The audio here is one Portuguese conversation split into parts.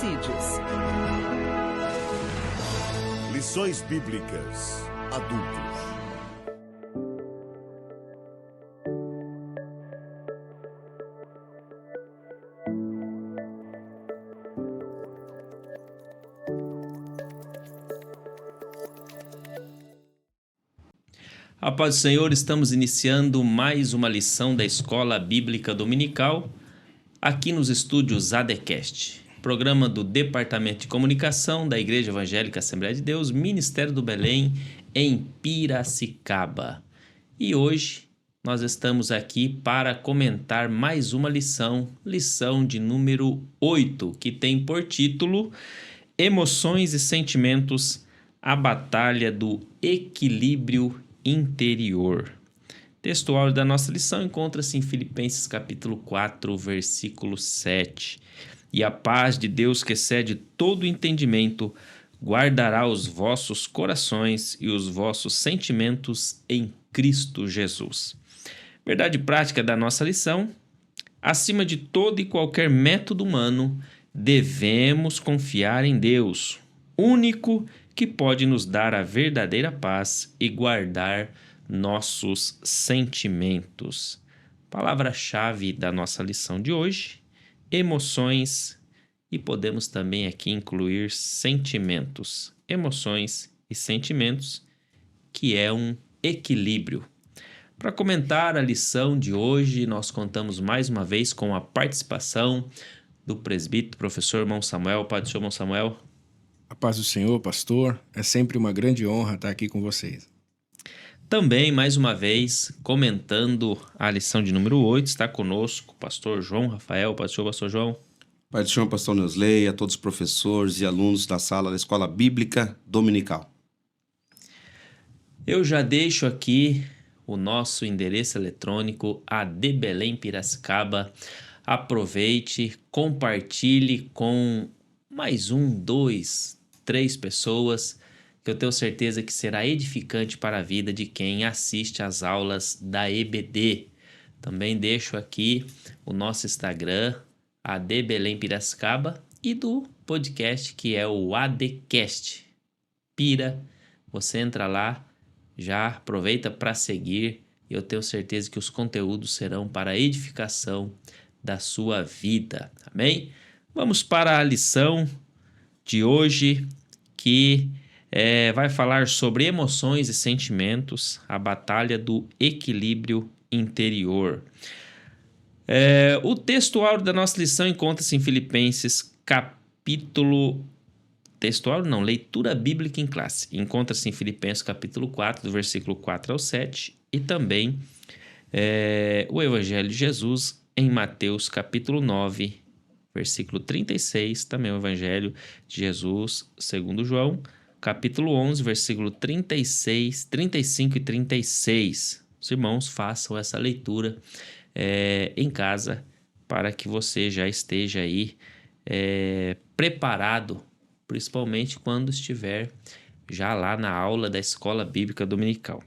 suicídios. Lições Bíblicas Adultos. A paz do Senhor, estamos iniciando mais uma lição da Escola Bíblica Dominical aqui nos estúdios ADCast, programa do Departamento de Comunicação da Igreja Evangélica Assembleia de Deus, Ministério do Belém, em Piracicaba. E hoje nós estamos aqui para comentar mais uma lição de número 8, que tem por título Emoções e Sentimentos, a Batalha do Equilíbrio Interior. O texto áureo da nossa lição encontra-se em Filipenses capítulo 4, versículo 7. E a paz de Deus que excede todo entendimento guardará os vossos corações e os vossos sentimentos em Cristo Jesus. Verdade prática da nossa lição: acima de todo e qualquer método humano, devemos confiar em Deus, único que pode nos dar a verdadeira paz e guardar nossos sentimentos. Palavra-chave da nossa lição de hoje: emoções, e podemos também aqui incluir sentimentos. Emoções e sentimentos, que é um equilíbrio. Para comentar a lição de hoje, nós contamos mais uma vez com a participação do presbítero, professor irmão Samuel. Pai do Senhor, irmão Samuel. A paz do Senhor, pastor. É sempre uma grande honra estar aqui com vocês. Também, mais uma vez, comentando a lição de número 8, está conosco o pastor João Rafael. Pai do Senhor, pastor João. Pai do Senhor, pastor Neusley, a todos os professores e alunos da sala da Escola Bíblica Dominical. Eu já deixo aqui o nosso endereço eletrônico, ADBelém Piracicaba. Aproveite, compartilhe com mais 1, 2, 3 pessoas, que eu tenho certeza que será edificante para a vida de quem assiste às aulas da EBD. Também deixo aqui o nosso Instagram, ADBelém Piracicaba, e do podcast que é o ADCast Pira. Você entra lá, já aproveita para seguir, e eu tenho certeza que os conteúdos serão para a edificação da sua vida. Amém? Vamos para a lição de hoje, que vai falar sobre emoções e sentimentos, a batalha do equilíbrio interior. O texto áureo da nossa lição encontra-se em Filipenses capítulo... leitura bíblica em classe. Encontra-se em Filipenses capítulo 4, do versículo 4 ao 7, e também o Evangelho de Jesus em Mateus capítulo 9, versículo 36, também o Evangelho de Jesus segundo João, capítulo 11, versículo 36, 35 e 36. Os irmãos façam essa leitura em casa, para que você já esteja aí preparado, principalmente quando estiver já lá na aula da Escola Bíblica Dominical.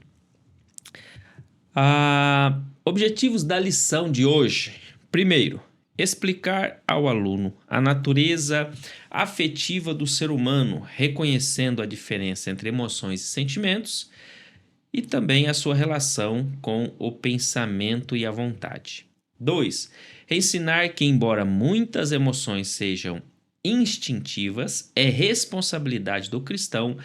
Objetivos da lição de hoje. Primeiro, explicar ao aluno a natureza afetiva do ser humano, reconhecendo a diferença entre emoções e sentimentos, e também a sua relação com o pensamento e a vontade. 2. Ensinar que, embora muitas emoções sejam instintivas, é responsabilidade do cristão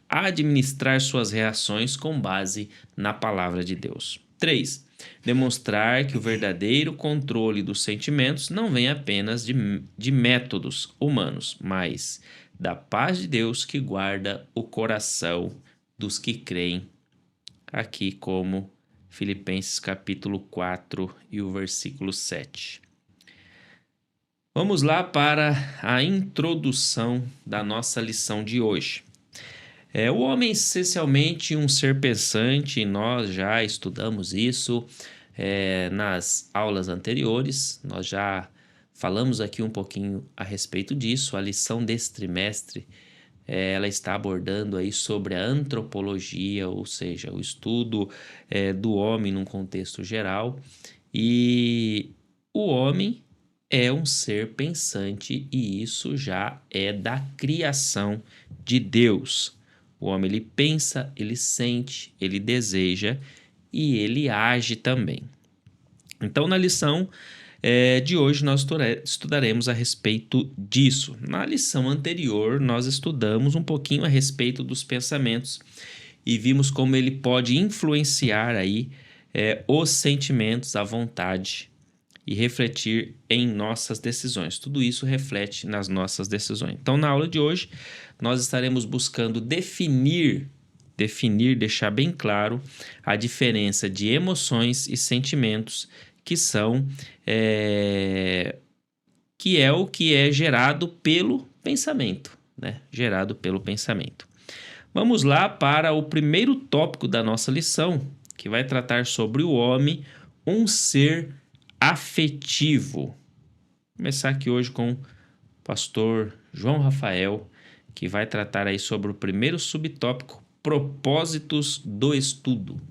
administrar suas reações com base na palavra de Deus. 3. Demonstrar que o verdadeiro controle dos sentimentos não vem apenas de métodos humanos, mas da paz de Deus que guarda o coração dos que creem, aqui como Filipenses capítulo 4 e o versículo 7. Vamos lá para a introdução da nossa lição de hoje. O homem é essencialmente um ser pensante, e nós já estudamos isso nas aulas anteriores. Nós já falamos aqui um pouquinho a respeito disso. A lição desse trimestre, ela está abordando aí sobre a antropologia, ou seja, o estudo do homem num contexto geral. E o homem é um ser pensante e isso já é da criação de Deus. O homem ele pensa, ele sente, ele deseja e ele age também. Então, na lição de hoje, nós estudaremos a respeito disso. Na lição anterior, nós estudamos um pouquinho a respeito dos pensamentos e vimos como ele pode influenciar aí os sentimentos, a vontade e refletir em nossas decisões. Tudo isso reflete nas nossas decisões. Então, na aula de hoje, nós estaremos buscando definir, deixar bem claro a diferença de emoções e sentimentos que são, que é o que é gerado pelo pensamento, né? Gerado pelo pensamento. Vamos lá para o primeiro tópico da nossa lição, que vai tratar sobre o homem, um ser afetivo. Vou começar aqui hoje com o pastor João Rafael, que vai tratar aí sobre o primeiro subtópico, propósitos do estudo.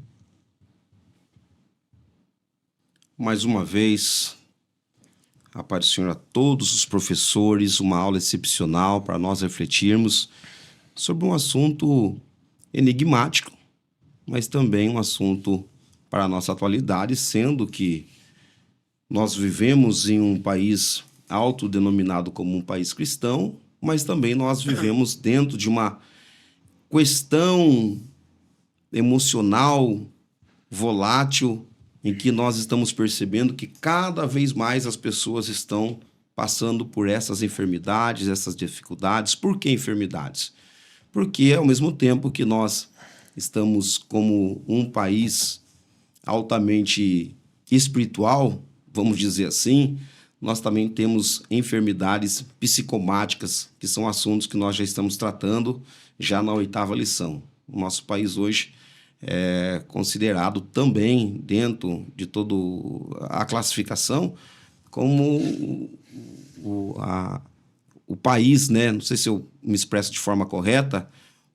Mais uma vez, a paz do Senhor a todos os professores, uma aula excepcional para nós refletirmos sobre um assunto enigmático, mas também um assunto para a nossa atualidade, sendo que nós vivemos em um país autodenominado como um país cristão, mas também nós vivemos dentro de uma questão emocional, volátil, em que nós estamos percebendo que cada vez mais as pessoas estão passando por essas enfermidades, essas dificuldades. Por que enfermidades? Porque, ao mesmo tempo que nós estamos como um país altamente espiritual, vamos dizer assim, nós também temos enfermidades psicomáticas, que são assuntos que nós já estamos tratando já na 8ª lição. O nosso país hoje é considerado também, dentro de toda a classificação, como o país, né? Não sei se eu me expresso de forma correta,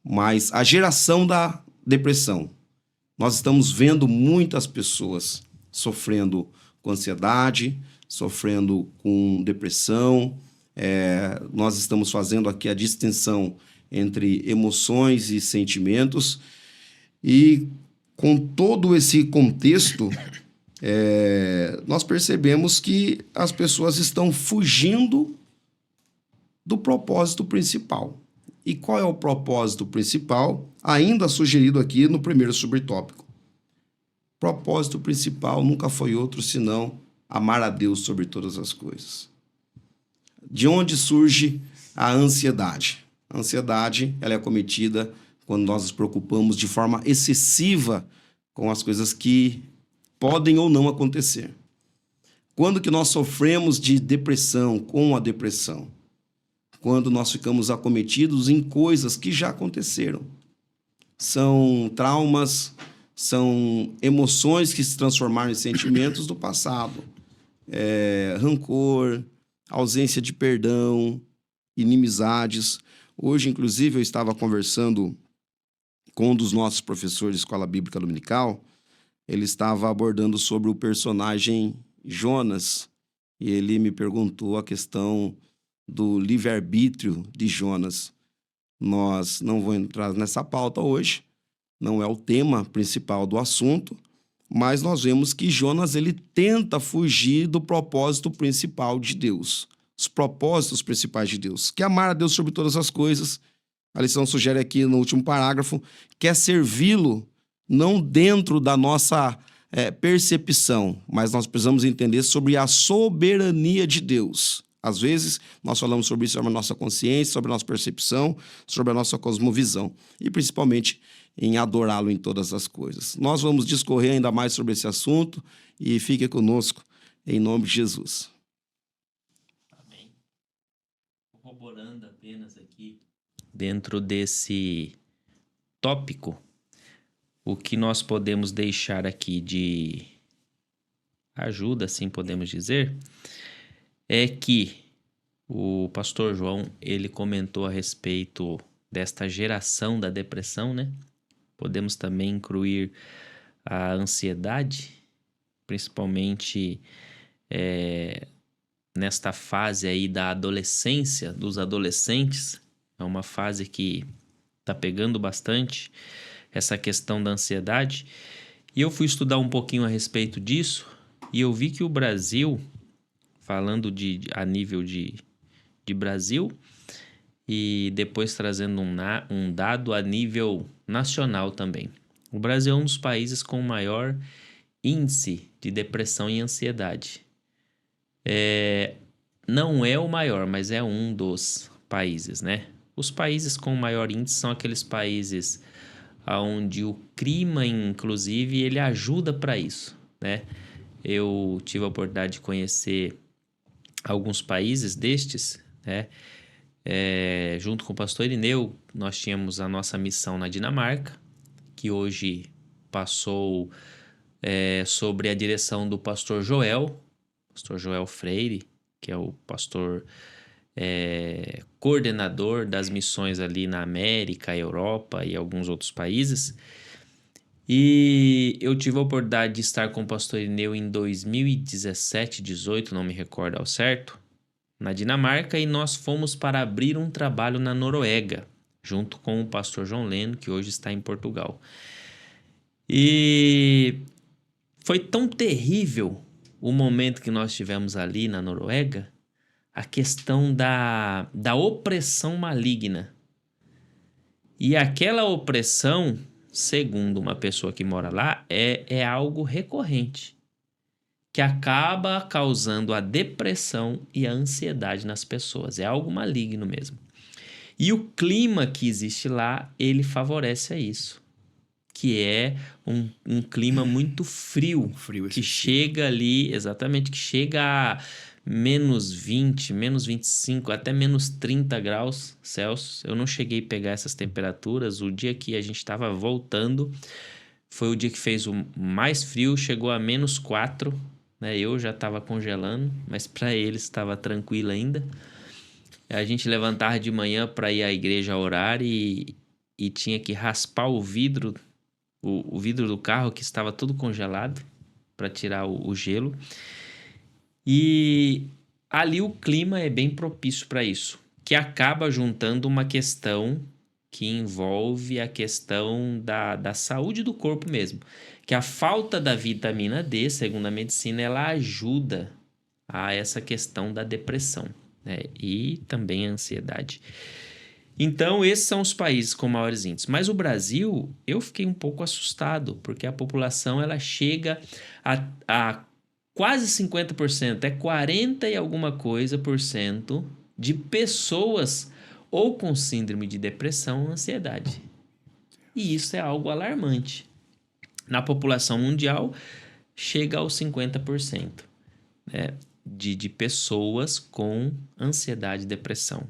mas a geração da depressão. Nós estamos vendo muitas pessoas sofrendo com ansiedade, sofrendo com depressão. Nós estamos fazendo aqui a distinção entre emoções e sentimentos. E com todo esse contexto, nós percebemos que as pessoas estão fugindo do propósito principal. E qual é o propósito principal? Ainda sugerido aqui no primeiro subtópico. O propósito principal nunca foi outro senão amar a Deus sobre todas as coisas. De onde surge a ansiedade? A ansiedade ela é cometida quando nós nos preocupamos de forma excessiva com as coisas que podem ou não acontecer. Quando que nós sofremos de depressão, com a depressão? Quando nós ficamos acometidos em coisas que já aconteceram. São traumas, são emoções que se transformaram em sentimentos do passado. Rancor, ausência de perdão, inimizades. Hoje, inclusive, eu estava conversando com um dos nossos professores de Escola Bíblica Dominical. Ele estava abordando sobre o personagem Jonas e ele me perguntou a questão do livre-arbítrio de Jonas. Nós não vamos entrar nessa pauta hoje, não é o tema principal do assunto, mas nós vemos que Jonas ele tenta fugir do propósito principal de Deus, os propósitos principais de Deus, que é amar a Deus sobre todas as coisas. A lição sugere aqui no último parágrafo que é servi-lo não dentro da nossa percepção, mas nós precisamos entender sobre a soberania de Deus. Às vezes, nós falamos sobre isso, sobre a nossa consciência, sobre a nossa percepção, sobre a nossa cosmovisão e, principalmente, em adorá-lo em todas as coisas. Nós vamos discorrer ainda mais sobre esse assunto e fique conosco, em nome de Jesus. Amém. Corroborando apenas aqui, dentro desse tópico, o que nós podemos deixar aqui de ajuda, assim podemos dizer, é que o pastor João, ele comentou a respeito desta geração da depressão, né? Podemos também incluir a ansiedade, principalmente nesta fase aí da adolescência, dos adolescentes. É uma fase que está pegando bastante essa questão da ansiedade. E eu fui estudar um pouquinho a respeito disso e eu vi que o Brasil, falando a nível de Brasil e depois trazendo um dado a nível nacional também. O Brasil é um dos países com o maior índice de depressão e ansiedade. Não é o maior, mas é um dos países, né? Os países com maior índice são aqueles países onde o clima, inclusive, ele ajuda para isso, né? Eu tive a oportunidade de conhecer alguns países destes, né? Junto com o pastor Irineu, nós tínhamos a nossa missão na Dinamarca, que hoje passou sobre a direção do pastor Joel Freire, que é o pastor coordenador das missões ali na América, Europa e alguns outros países. E eu tive a oportunidade de estar com o pastor Irineu em 2017, 18, não me recordo ao certo, na Dinamarca, e nós fomos para abrir um trabalho na Noruega, junto com o pastor João Leno, que hoje está em Portugal. E foi tão terrível o momento que nós tivemos ali na Noruega, a questão da opressão maligna. E aquela opressão, segundo uma pessoa que mora lá, é algo recorrente, que acaba causando a depressão e a ansiedade nas pessoas. É algo maligno mesmo. E o clima que existe lá, ele favorece a isso, que é um clima muito frio, que chega ali, exatamente, que chega a menos 20, menos 25, até menos 30 graus Celsius. Eu não cheguei a pegar essas temperaturas. O dia que a gente estava voltando foi o dia que fez o mais frio, chegou a menos 4, né? Eu já estava congelando, mas para eles estava tranquilo ainda. A gente levantava de manhã para ir à igreja orar e tinha que raspar o vidro do carro, que estava todo congelado, para tirar o gelo. E ali o clima é bem propício para isso, que acaba juntando uma questão que envolve a questão da saúde do corpo mesmo, que a falta da vitamina D, segundo a medicina, ela ajuda a essa questão da depressão, né? E também a ansiedade. Então, esses são os países com maiores índices. Mas o Brasil, eu fiquei um pouco assustado, porque a população ela chega a quase 50%, é 40 e alguma coisa por cento de pessoas ou com síndrome de depressão ou ansiedade. E isso é algo alarmante. Na população mundial, chega aos 50%, né, de pessoas com ansiedade e depressão.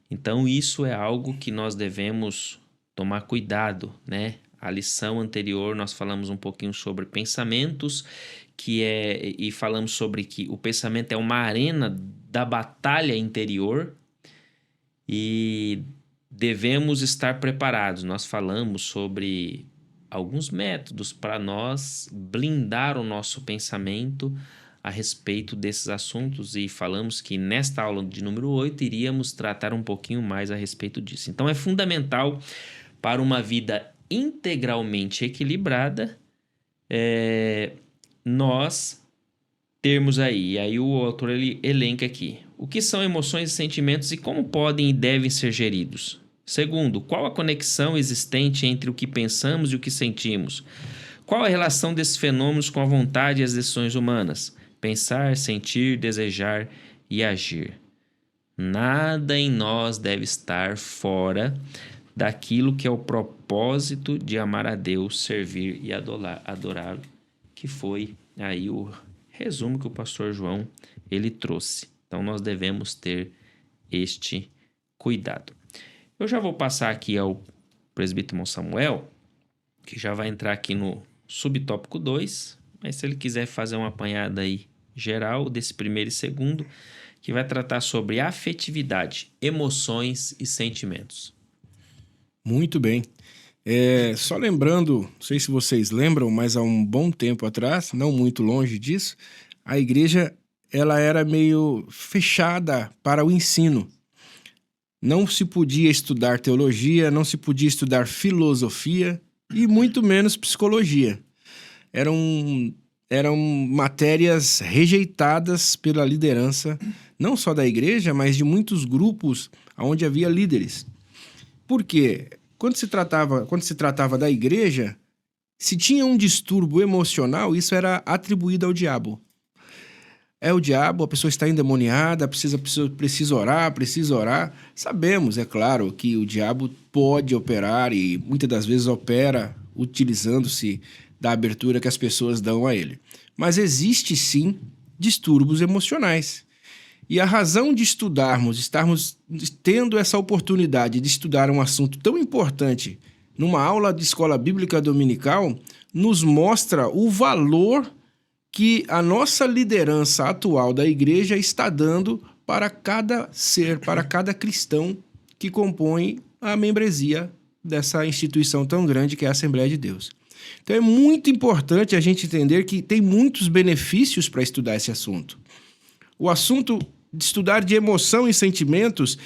Então, isso é algo que nós devemos tomar cuidado, né? A lição anterior, nós falamos um pouquinho sobre pensamentos, e falamos sobre que o pensamento é uma arena da batalha interior e devemos estar preparados. Nós falamos sobre alguns métodos para nós blindar o nosso pensamento a respeito desses assuntos e falamos que nesta aula de número 8 iríamos tratar um pouquinho mais a respeito disso. Então, é fundamental para uma vida integralmente equilibrada nós termos aí, e aí o autor ele elenca aqui, o que são emoções e sentimentos e como podem e devem ser geridos. Segundo, qual a conexão existente entre o que pensamos e o que sentimos? Qual a relação desses fenômenos com a vontade e as decisões humanas? Pensar, sentir, desejar e agir. Nada em nós deve estar fora daquilo que é o propósito de amar a Deus, servir e adorá-lo, que foi aí o resumo que o pastor João ele trouxe. Então, nós devemos ter este cuidado. Eu já vou passar aqui ao presbítero Samuel, que já vai entrar aqui no subtópico 2, mas se ele quiser fazer uma apanhada aí geral desse primeiro e segundo, que vai tratar sobre afetividade, emoções e sentimentos. Muito bem. Só lembrando, não sei se vocês lembram, mas há um bom tempo atrás, não muito longe disso, a igreja ela era meio fechada para o ensino. Não se podia estudar teologia, não se podia estudar filosofia e muito menos psicologia. Eram matérias rejeitadas pela liderança, não só da igreja, mas de muitos grupos onde havia líderes. Por quê? Quando se tratava da igreja, se tinha um distúrbio emocional, isso era atribuído ao diabo. É o diabo, a pessoa está endemoniada, precisa orar. Sabemos, é claro, que o diabo pode operar e muitas das vezes opera utilizando-se da abertura que as pessoas dão a ele. Mas existe sim distúrbios emocionais. E a razão de estarmos tendo essa oportunidade de estudar um assunto tão importante numa aula de escola bíblica dominical, nos mostra o valor que a nossa liderança atual da igreja está dando para cada ser, para cada cristão que compõe a membresia dessa instituição tão grande que é a Assembleia de Deus. Então é muito importante a gente entender que tem muitos benefícios para estudar esse assunto. O assunto de estudar de emoção e sentimentos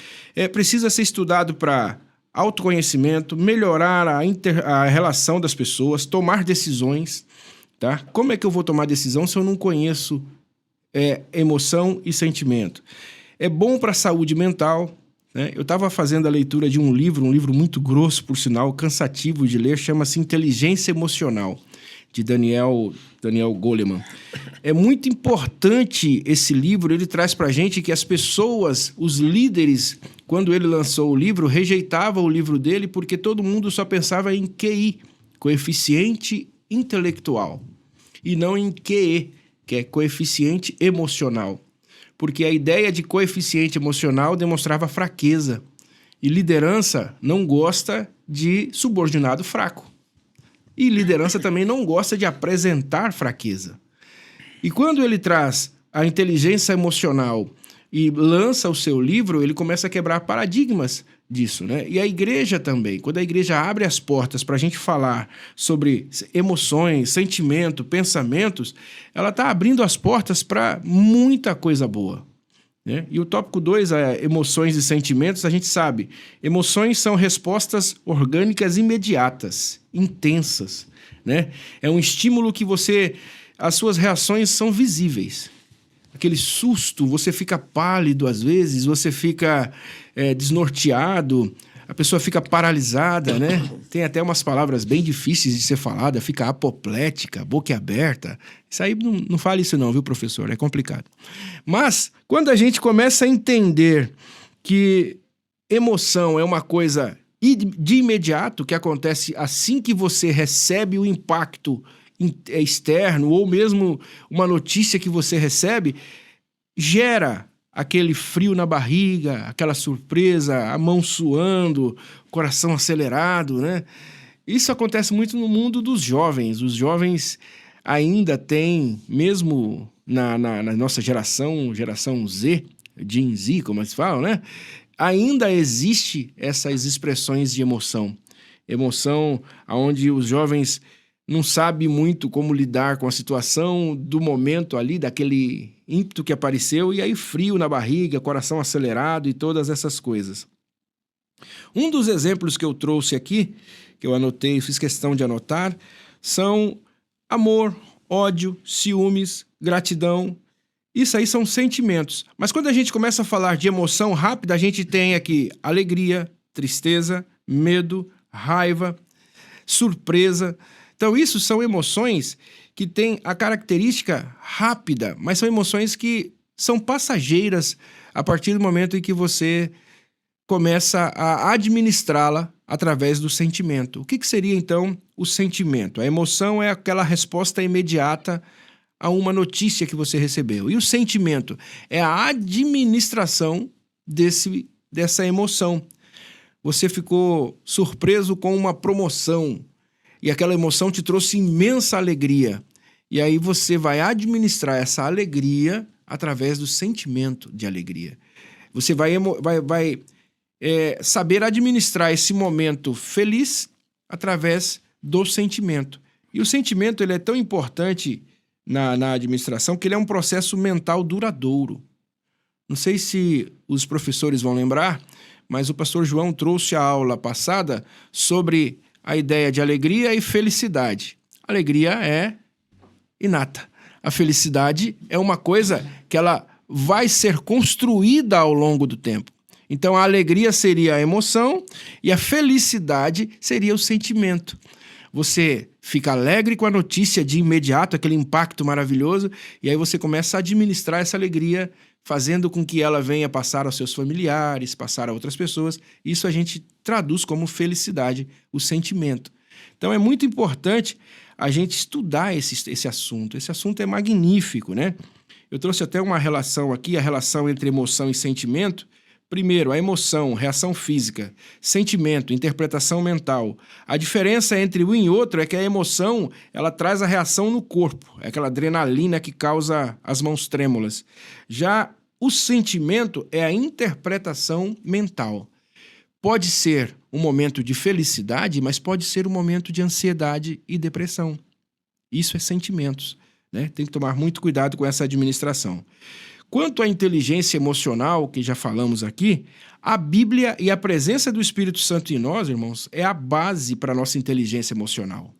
precisa ser estudado para autoconhecimento, melhorar a relação das pessoas, tomar decisões. Tá? Como é que eu vou tomar decisão se eu não conheço emoção e sentimento? É bom para a saúde mental. Né? Eu estava fazendo a leitura de um livro muito grosso, por sinal, cansativo de ler, chama-se Inteligência Emocional, de Daniel Goleman. É muito importante esse livro, ele traz para a gente que as pessoas, os líderes, quando ele lançou o livro, rejeitavam o livro dele porque todo mundo só pensava em QI, coeficiente intelectual, e não em QE, que é coeficiente emocional. Porque a ideia de coeficiente emocional demonstrava fraqueza. E liderança não gosta de subordinado fraco. E liderança também não gosta de apresentar fraqueza. E quando ele traz a inteligência emocional e lança o seu livro, ele começa a quebrar paradigmas disso, né? E a igreja também. Quando a igreja abre as portas para a gente falar sobre emoções, sentimento, pensamentos, ela está abrindo as portas para muita coisa boa. Né? E o tópico 2, emoções e sentimentos, a gente sabe. Emoções são respostas orgânicas imediatas, intensas. Né? É um estímulo que as suas reações são visíveis. Aquele susto, você fica pálido às vezes, você fica desnorteado, a pessoa fica paralisada, né? Tem até umas palavras bem difíceis de ser falada, fica apoplética, boquiaberta. Isso aí, não fale isso não, viu, professor? É complicado. Mas, quando a gente começa a entender que emoção é uma coisa de imediato, que acontece assim que você recebe o impacto externo ou mesmo uma notícia que você recebe, gera aquele frio na barriga, aquela surpresa, a mão suando, o coração acelerado, né? Isso acontece muito no mundo dos jovens. Os jovens ainda têm, mesmo na nossa geração Z, Gen Z, como eles falam, né? Ainda existe essas expressões de emoção. Emoção onde os jovens não sabem muito como lidar com a situação do momento ali, daquele ímpeto que apareceu, e aí frio na barriga, coração acelerado e todas essas coisas. Um dos exemplos que eu trouxe aqui, que eu anotei, fiz questão de anotar, são amor, ódio, ciúmes, gratidão. Isso aí são sentimentos. Mas quando a gente começa a falar de emoção rápida, a gente tem aqui alegria, tristeza, medo, raiva, surpresa. Então, isso são emoções que têm a característica rápida, mas são emoções que são passageiras a partir do momento em que você começa a administrá-la através do sentimento. O que seria, então, o sentimento? A emoção é aquela resposta imediata a uma notícia que você recebeu. E o sentimento é a administração dessa emoção. Você ficou surpreso com uma promoção, e aquela emoção te trouxe imensa alegria. E aí você vai administrar essa alegria através do sentimento de alegria. Você vai saber administrar esse momento feliz através do sentimento. E o sentimento ele é tão importante na administração que ele é um processo mental duradouro. Não sei se os professores vão lembrar, mas o pastor João trouxe a aula passada sobre a ideia de alegria e felicidade. A alegria é inata. A felicidade é uma coisa que ela vai ser construída ao longo do tempo. Então, a alegria seria a emoção e a felicidade seria o sentimento. Você fica alegre com a notícia de imediato, aquele impacto maravilhoso, e aí você começa a administrar essa alegria, fazendo com que ela venha passar aos seus familiares, passar a outras pessoas. Isso a gente traduz como felicidade, o sentimento. Então, é muito importante a gente estudar esse assunto. Esse assunto é magnífico, né? Eu trouxe até uma relação aqui, a relação entre emoção e sentimento. Primeiro, a emoção, reação física, sentimento, interpretação mental. A diferença entre um e outro é que a emoção, ela traz a reação no corpo, é aquela adrenalina que causa as mãos trêmulas. Já o sentimento é a interpretação mental. Pode ser um momento de felicidade, mas pode ser um momento de ansiedade e depressão. Isso é sentimentos, né? Tem que tomar muito cuidado com essa administração. Quanto à inteligência emocional, que já falamos aqui, a Bíblia e a presença do Espírito Santo em nós, irmãos, é a base para a nossa inteligência emocional.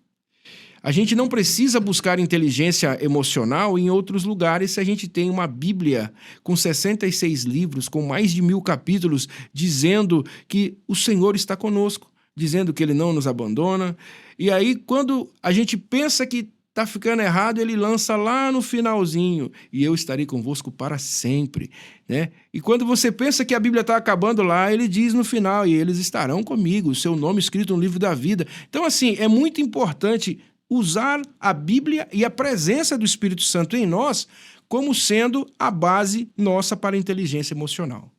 A gente não precisa buscar inteligência emocional em outros lugares se a gente tem uma Bíblia com 66 livros, com mais de 1000 capítulos, dizendo que o Senhor está conosco, dizendo que Ele não nos abandona. E aí, quando a gente pensa que está ficando errado, ele lança lá no finalzinho, e eu estarei convosco para sempre, né? E quando você pensa que a Bíblia está acabando lá, ele diz no final, e eles estarão comigo, o seu nome escrito no livro da vida. Então, assim, é muito importante usar a Bíblia e a presença do Espírito Santo em nós como sendo a base nossa para a inteligência emocional.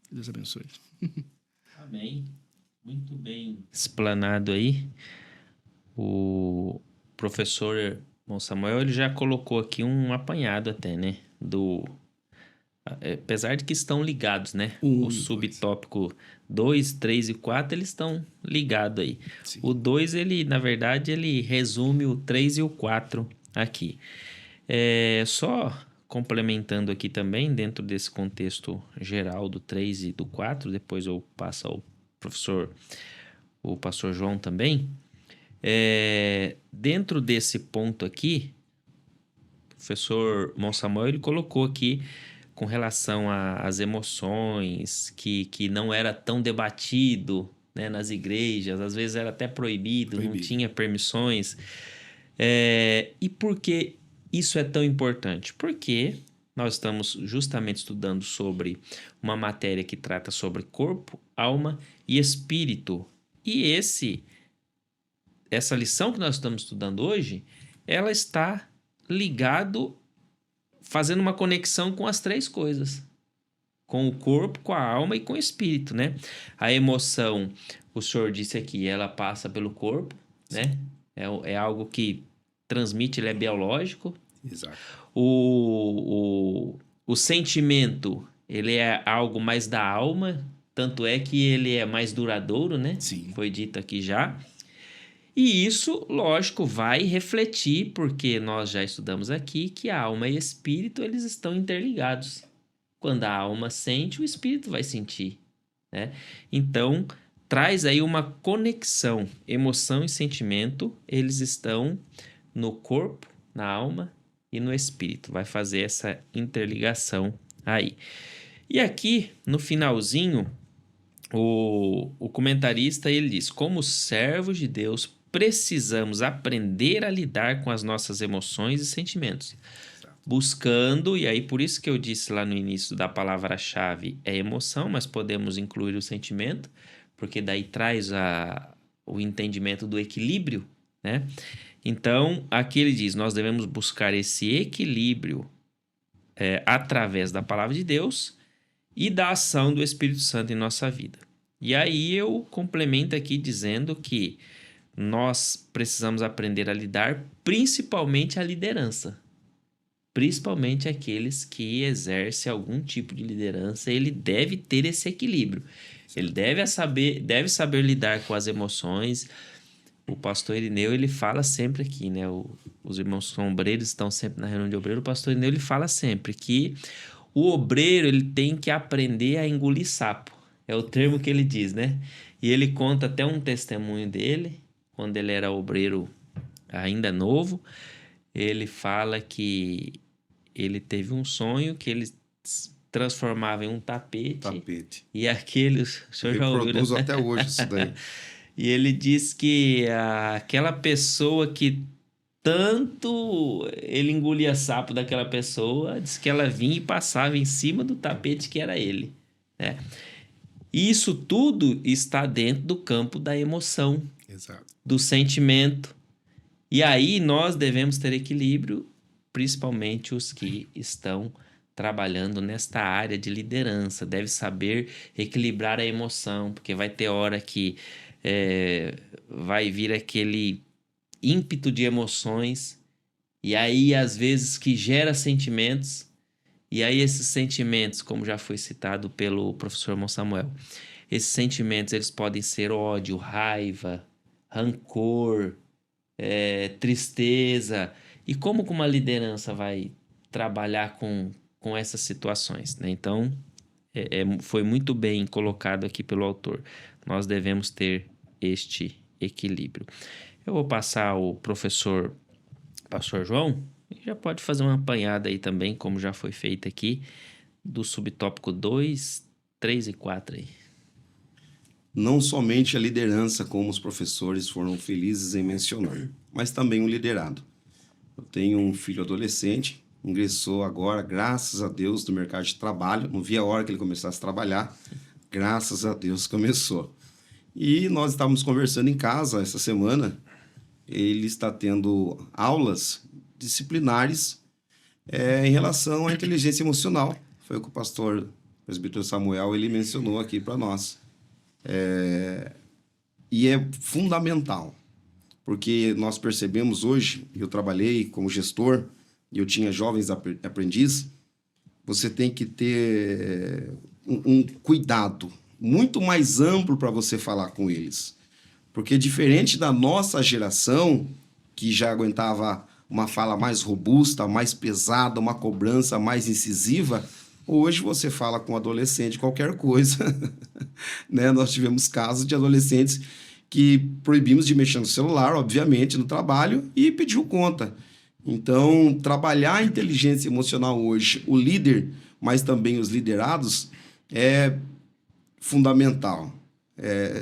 Deus abençoe. Amém. Muito bem explanado aí. O professor Bom Samuel, ele já colocou aqui um apanhado até, né? Apesar de que estão ligados, né? O subtópico 2, 3 e 4, eles estão ligados aí. Sim. O 2, ele, na verdade, ele resume o 3 e o 4 aqui. Só complementando aqui também, dentro desse contexto geral do 3 e do 4, depois eu passo ao o pastor João também. Dentro desse ponto aqui, o professor Bom Samuel, ele colocou aqui com relação às emoções, que não era tão debatido, né, nas igrejas, às vezes era até proibido. Não tinha permissões. E por que isso é tão importante? Porque nós estamos justamente estudando sobre uma matéria que trata sobre corpo, alma e espírito. E essa lição que nós estamos estudando hoje, ela está ligado, fazendo uma conexão com as três coisas. Com o corpo, com a alma e com o espírito, né? A emoção, o senhor disse aqui, ela passa pelo corpo, né? É algo que transmite, ele é biológico. Exato. O sentimento, ele é algo mais da alma, tanto é que ele é mais duradouro, né? Sim. Foi dito aqui já. E isso, lógico, vai refletir, porque nós já estudamos aqui que a alma e espírito, eles estão interligados. Quando a alma sente, o espírito vai sentir, né? Então, traz aí uma conexão. Emoção e sentimento, eles estão no corpo, na alma e no espírito. Vai fazer essa interligação aí. E aqui, no finalzinho, o comentarista, ele diz: como servos de Deus, precisamos aprender a lidar com as nossas emoções e sentimentos. Buscando, e aí por isso que eu disse lá no início da palavra-chave é emoção, mas podemos incluir o sentimento, porque daí traz o entendimento do equilíbrio, né? Então, aqui ele diz, nós devemos buscar esse equilíbrio através da palavra de Deus e da ação do Espírito Santo em nossa vida. E aí eu complemento aqui dizendo que nós precisamos aprender a lidar, principalmente a liderança. Principalmente aqueles que exercem algum tipo de liderança, ele deve ter esse equilíbrio. Ele deve saber lidar com as emoções, o pastor Irineu, ele fala sempre aqui, né? Os irmãos sombreiros estão sempre na reunião de obreiro. O pastor Irineu, ele fala sempre que o obreiro, ele tem que aprender a engolir sapo. É o termo que ele diz, né? E ele conta até um testemunho dele, quando ele era obreiro ainda novo. Ele fala que ele teve um sonho que ele transformava em um tapete. E aquele... O senhor já ouviu, Reproduz né? até hoje isso daí. E ele diz que aquela pessoa que tanto ele engolia sapo daquela pessoa, diz que ela vinha e passava em cima do tapete que era ele, né? Isso tudo está dentro do campo da emoção, Exato. do sentimento. E aí nós devemos ter equilíbrio, principalmente os que estão trabalhando nesta área de liderança. Deve saber equilibrar a emoção, porque vai ter hora que vai vir aquele ímpeto de emoções, e aí às vezes que gera sentimentos, e aí esses sentimentos, como já foi citado pelo professor irmão Samuel, esses sentimentos eles podem ser ódio, raiva, rancor, tristeza. E como que uma liderança vai trabalhar com essas situações, né? Então, foi muito bem colocado aqui pelo autor. Nós devemos ter este equilíbrio. Eu vou passar ao pastor João, e já pode fazer uma apanhada aí também, como já foi feito aqui, do subtópico 2, 3 e 4 aí. Não somente a liderança, como os professores foram felizes em mencionar, mas também o liderado. Eu tenho um filho adolescente, ingressou agora, graças a Deus, no mercado de trabalho. Não vi a hora que ele começasse a trabalhar. Graças a Deus começou. E nós estávamos conversando em casa essa semana. Ele está tendo aulas disciplinares em relação à inteligência emocional. Foi o que o pastor presbítero Samuel ele mencionou aqui para nós. E é fundamental, porque nós percebemos hoje, eu trabalhei como gestor, e eu tinha jovens aprendizes, você tem que ter um cuidado muito mais amplo para você falar com eles. Porque diferente da nossa geração, que já aguentava uma fala mais robusta, mais pesada, uma cobrança mais incisiva, hoje você fala com um adolescente qualquer coisa. Né? Nós tivemos casos de adolescentes que proibimos de mexer no celular, obviamente, no trabalho, e pediu conta. Então, trabalhar a inteligência emocional hoje, o líder, mas também os liderados, é fundamental.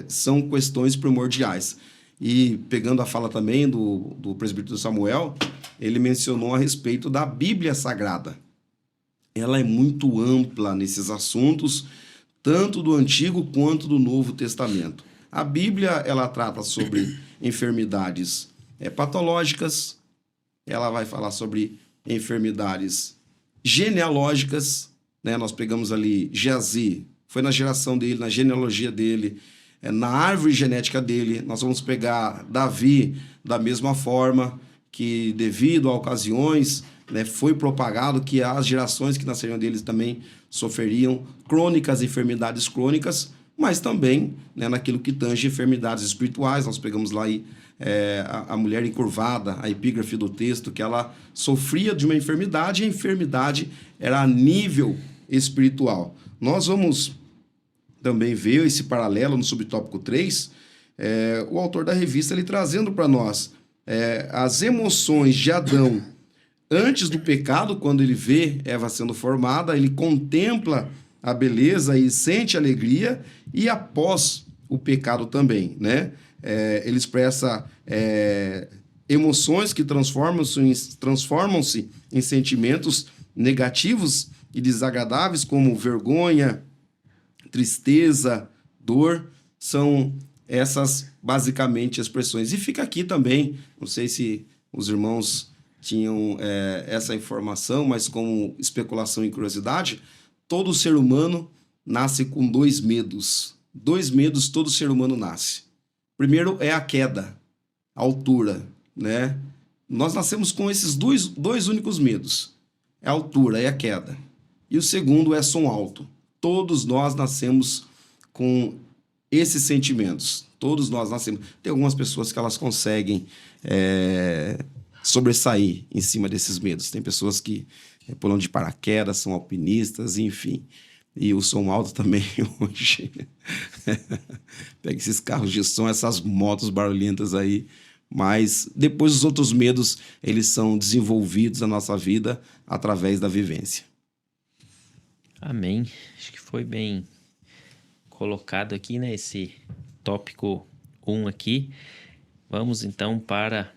São questões primordiais. E pegando a fala também do presbítero Samuel, ele mencionou a respeito da Bíblia Sagrada. Ela é muito ampla nesses assuntos, tanto do Antigo quanto do Novo Testamento. A Bíblia, ela trata sobre enfermidades patológicas, ela vai falar sobre enfermidades genealógicas, né? Nós pegamos ali Geazi, foi na geração dele, na genealogia dele, na árvore genética dele. Nós vamos pegar Davi da mesma forma, que devido a ocasiões, né, foi propagado que as gerações que nasceriam deles também sofreriam enfermidades crônicas, mas também, né, naquilo que tange enfermidades espirituais. Nós pegamos lá aí, a mulher encurvada, a epígrafe do texto, que ela sofria de uma enfermidade, e a enfermidade era a nível espiritual. Nós vamos também ver esse paralelo no subtópico 3, o autor da revista ele trazendo para nós as emoções de Adão antes do pecado, quando ele vê Eva sendo formada, ele contempla a beleza e sente alegria, e após o pecado também, né? Ele expressa emoções que transformam-se em sentimentos negativos e desagradáveis, como vergonha, tristeza, dor. São essas basicamente expressões. E fica aqui também, não sei se os irmãos tinham essa informação, mas como especulação e curiosidade, todo ser humano nasce com 2 medos. 2 medos todo ser humano nasce. Primeiro é a queda, a altura, né? Nós nascemos com esses dois únicos medos. É a altura, é a queda. E o segundo é som alto. Todos nós nascemos com esses sentimentos. Todos nós nascemos. Tem algumas pessoas que elas conseguem sobressair em cima desses medos. Tem pessoas que pulam de paraquedas, são alpinistas, enfim. E o som alto também hoje. Pega esses carros de som, essas motos barulhentas aí. Mas depois os outros medos, eles são desenvolvidos na nossa vida através da vivência. Amém. Acho que foi bem colocado aqui, né? Esse tópico 1 aqui. Vamos então para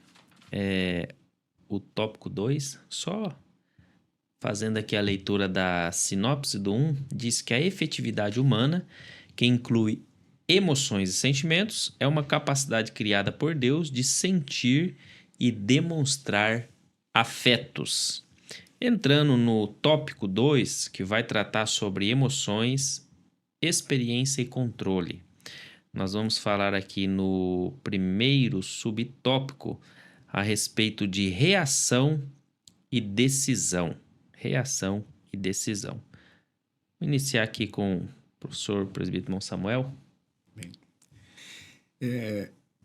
o tópico 2. Só fazendo aqui a leitura da sinopse do 1, diz que a efetividade humana, que inclui emoções e sentimentos, é uma capacidade criada por Deus de sentir e demonstrar afetos. Entrando no tópico 2, que vai tratar sobre emoções, experiência e controle. Nós vamos falar aqui no primeiro subtópico a respeito de reação e decisão. Reação e decisão. Vou iniciar aqui com o professor presbítero Dom Samuel.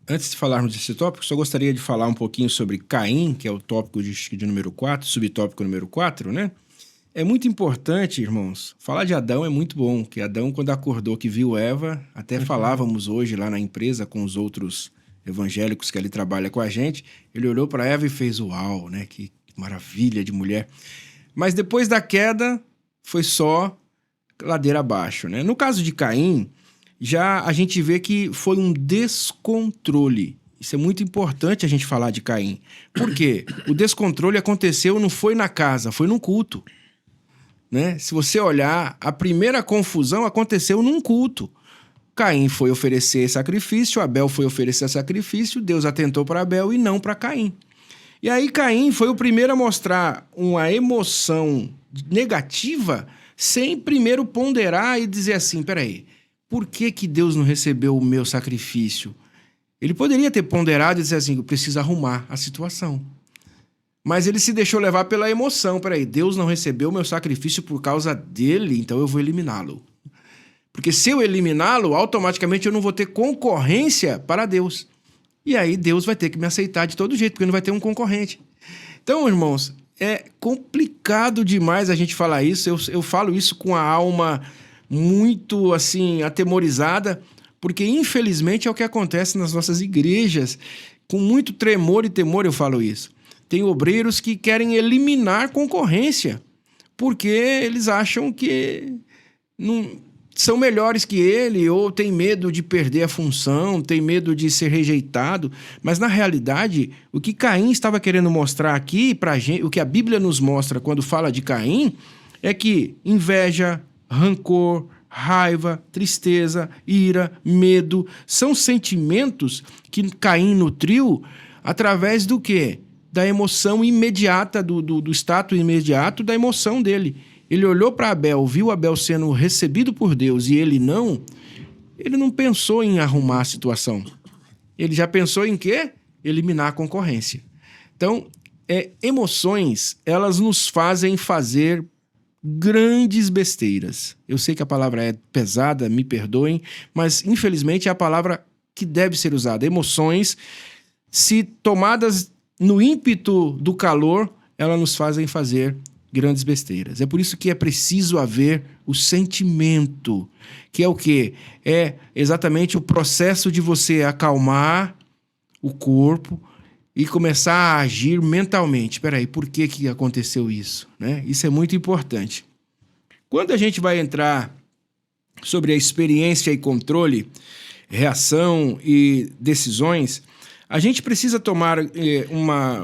Antes de falarmos desse tópico, só gostaria de falar um pouquinho sobre Caim, que é o tópico de número 4, subtópico número 4, né? É muito importante, irmãos, falar de Adão é muito bom, que Adão, quando acordou que viu Eva, até falávamos hoje lá na empresa com os outros evangélicos que ali trabalham com a gente, ele olhou para Eva e fez uau, né? Que maravilha de mulher. Mas depois da queda, foi só ladeira abaixo, né? No caso de Caim, já a gente vê que foi um descontrole. Isso é muito importante a gente falar de Caim. Por quê? O descontrole aconteceu, não foi na casa, foi num culto. Né? Se você olhar, a primeira confusão aconteceu num culto. Caim foi oferecer sacrifício, Abel foi oferecer sacrifício, Deus atentou para Abel e não para Caim. E aí Caim foi o primeiro a mostrar uma emoção negativa sem primeiro ponderar e dizer assim, peraí, por que Deus não recebeu o meu sacrifício? Ele poderia ter ponderado e dizer assim, eu preciso arrumar a situação. Mas ele se deixou levar pela emoção. Peraí, Deus não recebeu o meu sacrifício por causa dele, então eu vou eliminá-lo. Porque se eu eliminá-lo, automaticamente eu não vou ter concorrência para Deus. E aí Deus vai ter que me aceitar de todo jeito, porque não vai ter um concorrente. Então, irmãos, é complicado demais a gente falar isso. Eu falo isso com a alma muito, assim, atemorizada, porque infelizmente é o que acontece nas nossas igrejas. Com muito tremor e temor eu falo isso. Tem obreiros que querem eliminar concorrência, porque eles acham que não são melhores que ele, ou tem medo de perder a função, tem medo de ser rejeitado. Mas, na realidade, o que Caim estava querendo mostrar aqui pra gente, o que a Bíblia nos mostra quando fala de Caim, é que inveja, rancor, raiva, tristeza, ira, medo, são sentimentos que Caim nutriu através do quê? Da emoção imediata, do status imediato da emoção dele. Ele olhou para Abel, viu Abel sendo recebido por Deus e ele não pensou em arrumar a situação. Ele já pensou em quê? Eliminar a concorrência. Então, emoções, elas nos fazem fazer grandes besteiras. Eu sei que a palavra é pesada, me perdoem, mas infelizmente é a palavra que deve ser usada. Emoções, se tomadas no ímpeto do calor, elas nos fazem fazer grandes besteiras. É por isso que é preciso haver o sentimento, que é o quê? É exatamente o processo de você acalmar o corpo e começar a agir mentalmente. Espera aí, por que aconteceu isso? Né? Isso é muito importante. Quando a gente vai entrar sobre a experiência e controle, reação e decisões, a gente precisa tomar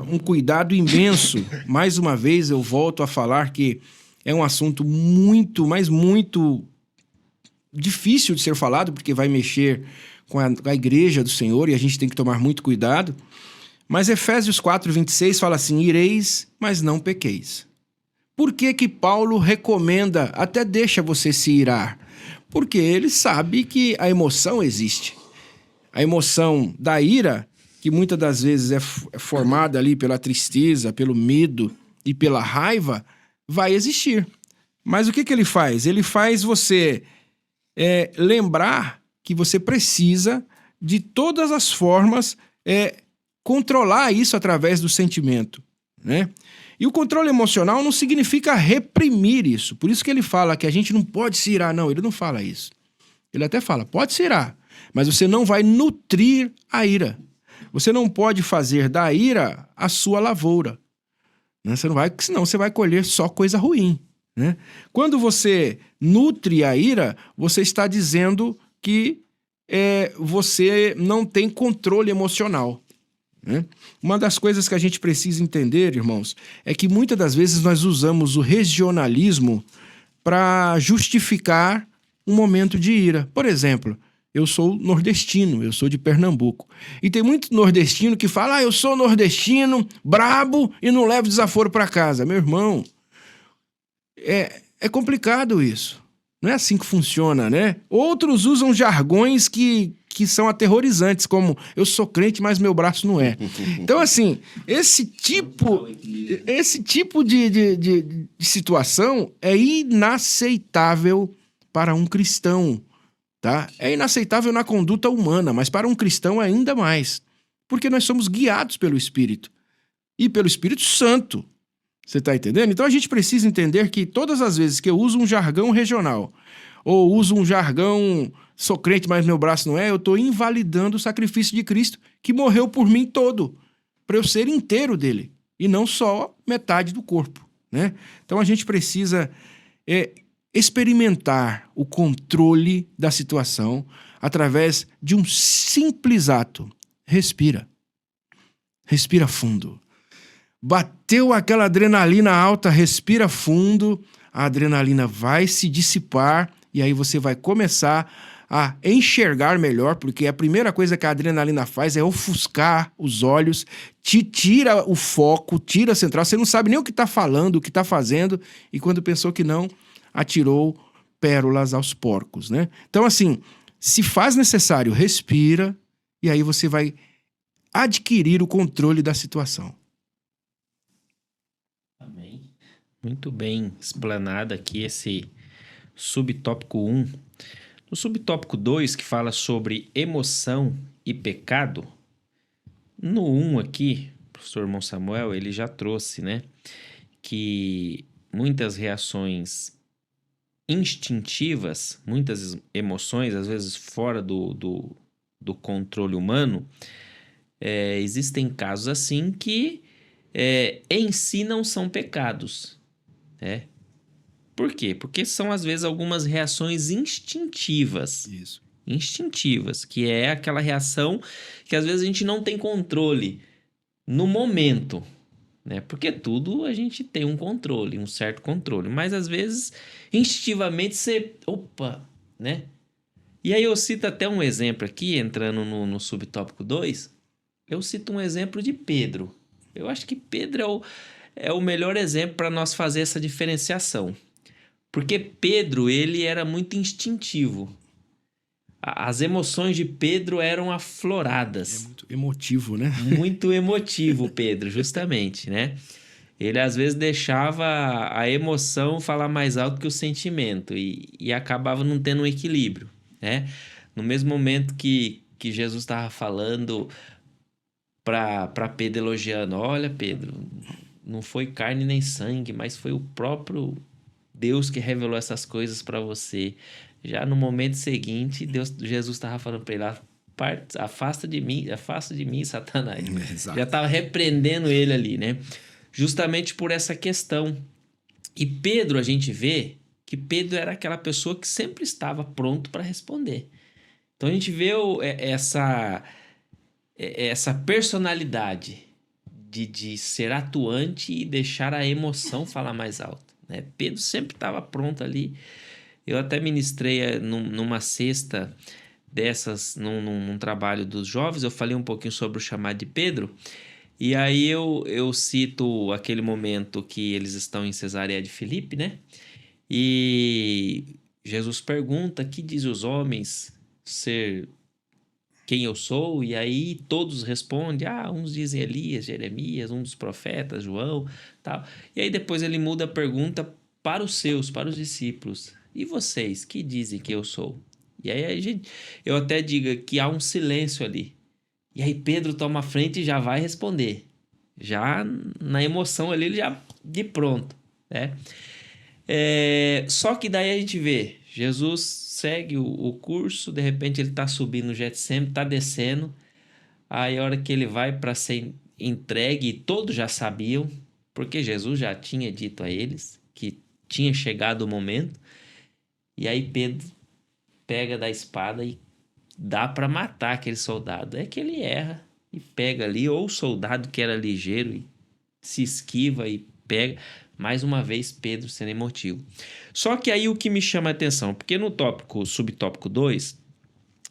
um cuidado imenso. Mais uma vez, eu volto a falar que é um assunto muito, mas muito difícil de ser falado, porque vai mexer com a igreja do Senhor e a gente tem que tomar muito cuidado. Mas Efésios 4:26 fala assim, ireis, mas não pequeis. Por que Paulo recomenda, até deixa você se irar? Porque ele sabe que a emoção existe. A emoção da ira, que muitas das vezes é formada ali pela tristeza, pelo medo e pela raiva, vai existir. Mas o que ele faz? Ele faz você lembrar que você precisa, de todas as formas, controlar isso através do sentimento, né? E o controle emocional não significa reprimir isso. Por isso que ele fala que a gente não pode se irar. Não, ele não fala isso. Ele até fala, pode se irar, mas você não vai nutrir a ira. Você não pode fazer da ira a sua lavoura, né? Você não vai, senão você vai colher só coisa ruim, né? Quando você nutre a ira, você está dizendo que você não tem controle emocional, né? Uma das coisas que a gente precisa entender, irmãos, é que muitas das vezes nós usamos o regionalismo para justificar um momento de ira. Por exemplo, eu sou nordestino, eu sou de Pernambuco. E tem muito nordestino que fala, eu sou nordestino, brabo e não levo desaforo para casa. Meu irmão, é complicado isso. Não é assim que funciona, né? Outros usam jargões que são aterrorizantes, como eu sou crente, mas meu braço não é. Então, assim, esse tipo de situação é inaceitável para um cristão, tá? É inaceitável na conduta humana, mas para um cristão ainda mais. Porque nós somos guiados pelo Espírito. E pelo Espírito Santo. Você está entendendo? Então a gente precisa entender que todas as vezes que eu uso um jargão regional, ou uso um jargão, sou crente, mas meu braço não é, eu estou invalidando o sacrifício de Cristo, que morreu por mim todo, para eu ser inteiro dele, e não só metade do corpo, né? Então a gente precisa experimentar o controle da situação através de um simples ato. Respira. Respira fundo. Bateu aquela adrenalina alta, respira fundo, a adrenalina vai se dissipar e aí você vai começar a enxergar melhor, porque a primeira coisa que a adrenalina faz é ofuscar os olhos, te tira o foco, tira a central, você não sabe nem o que está falando, o que está fazendo, e quando pensou que não, atirou pérolas aos porcos, né? Então, assim, se faz necessário, respira, e aí você vai adquirir o controle da situação. Amém. Muito bem explanado aqui esse subtópico 1. No subtópico 2, que fala sobre emoção e pecado, no 1 aqui, o professor irmão Samuel, ele já trouxe, né, que muitas reações instintivas, muitas emoções, às vezes fora do controle humano, existem casos assim que em si não são pecados, né? Por quê? Porque são, às vezes, algumas reações instintivas. Isso. Instintivas, que é aquela reação que, às vezes, a gente não tem controle no momento, né? Porque tudo a gente tem um controle, um certo controle. Mas, às vezes, instintivamente, você... Opa, né? E aí eu cito até um exemplo aqui, entrando no subtópico 2, eu cito um exemplo de Pedro. Eu acho que Pedro é o melhor exemplo para nós fazer essa diferenciação. Porque Pedro, ele era muito instintivo. As emoções de Pedro eram afloradas. É muito emotivo, né? Muito emotivo, Pedro, justamente, né? Ele, às vezes, deixava a emoção falar mais alto que o sentimento e acabava não tendo um equilíbrio, né? No mesmo momento que Jesus estava falando para Pedro, elogiando, olha, Pedro, não foi carne nem sangue, mas foi o próprio Deus que revelou essas coisas para você. Já no momento seguinte, Jesus estava falando para ele, afasta de mim, Satanás. Exato. Já estava repreendendo ele ali, né? Justamente por essa questão. E Pedro, a gente vê que Pedro era aquela pessoa que sempre estava pronto para responder. Então a gente vê essa personalidade de ser atuante e deixar a emoção falar mais alto, né? Pedro sempre estava pronto ali. Eu até ministrei numa sexta dessas, num trabalho dos jovens, eu falei um pouquinho sobre o chamado de Pedro, e aí eu cito aquele momento que eles estão em Cesareia de Filipe, né? E Jesus pergunta, que diz os homens ser quem eu sou? E aí todos respondem, uns dizem Elias, Jeremias, um dos profetas, João, tal. E aí depois ele muda a pergunta para os discípulos. E vocês, que dizem que eu sou? E aí eu até digo que há um silêncio ali. E aí Pedro toma a frente e já vai responder. Já na emoção ali, ele já de pronto, né? Só que daí a gente vê, Jesus segue o curso, de repente ele tá subindo no Getsemane, tá descendo, aí a hora que ele vai para ser entregue, todos já sabiam, porque Jesus já tinha dito a eles que tinha chegado o momento, e aí Pedro pega da espada e dá para matar aquele soldado. É que ele erra e pega ali, ou o soldado que era ligeiro e se esquiva e pega. Mais uma vez, Pedro sendo emotivo. Só que aí o que me chama a atenção, porque no subtópico 2,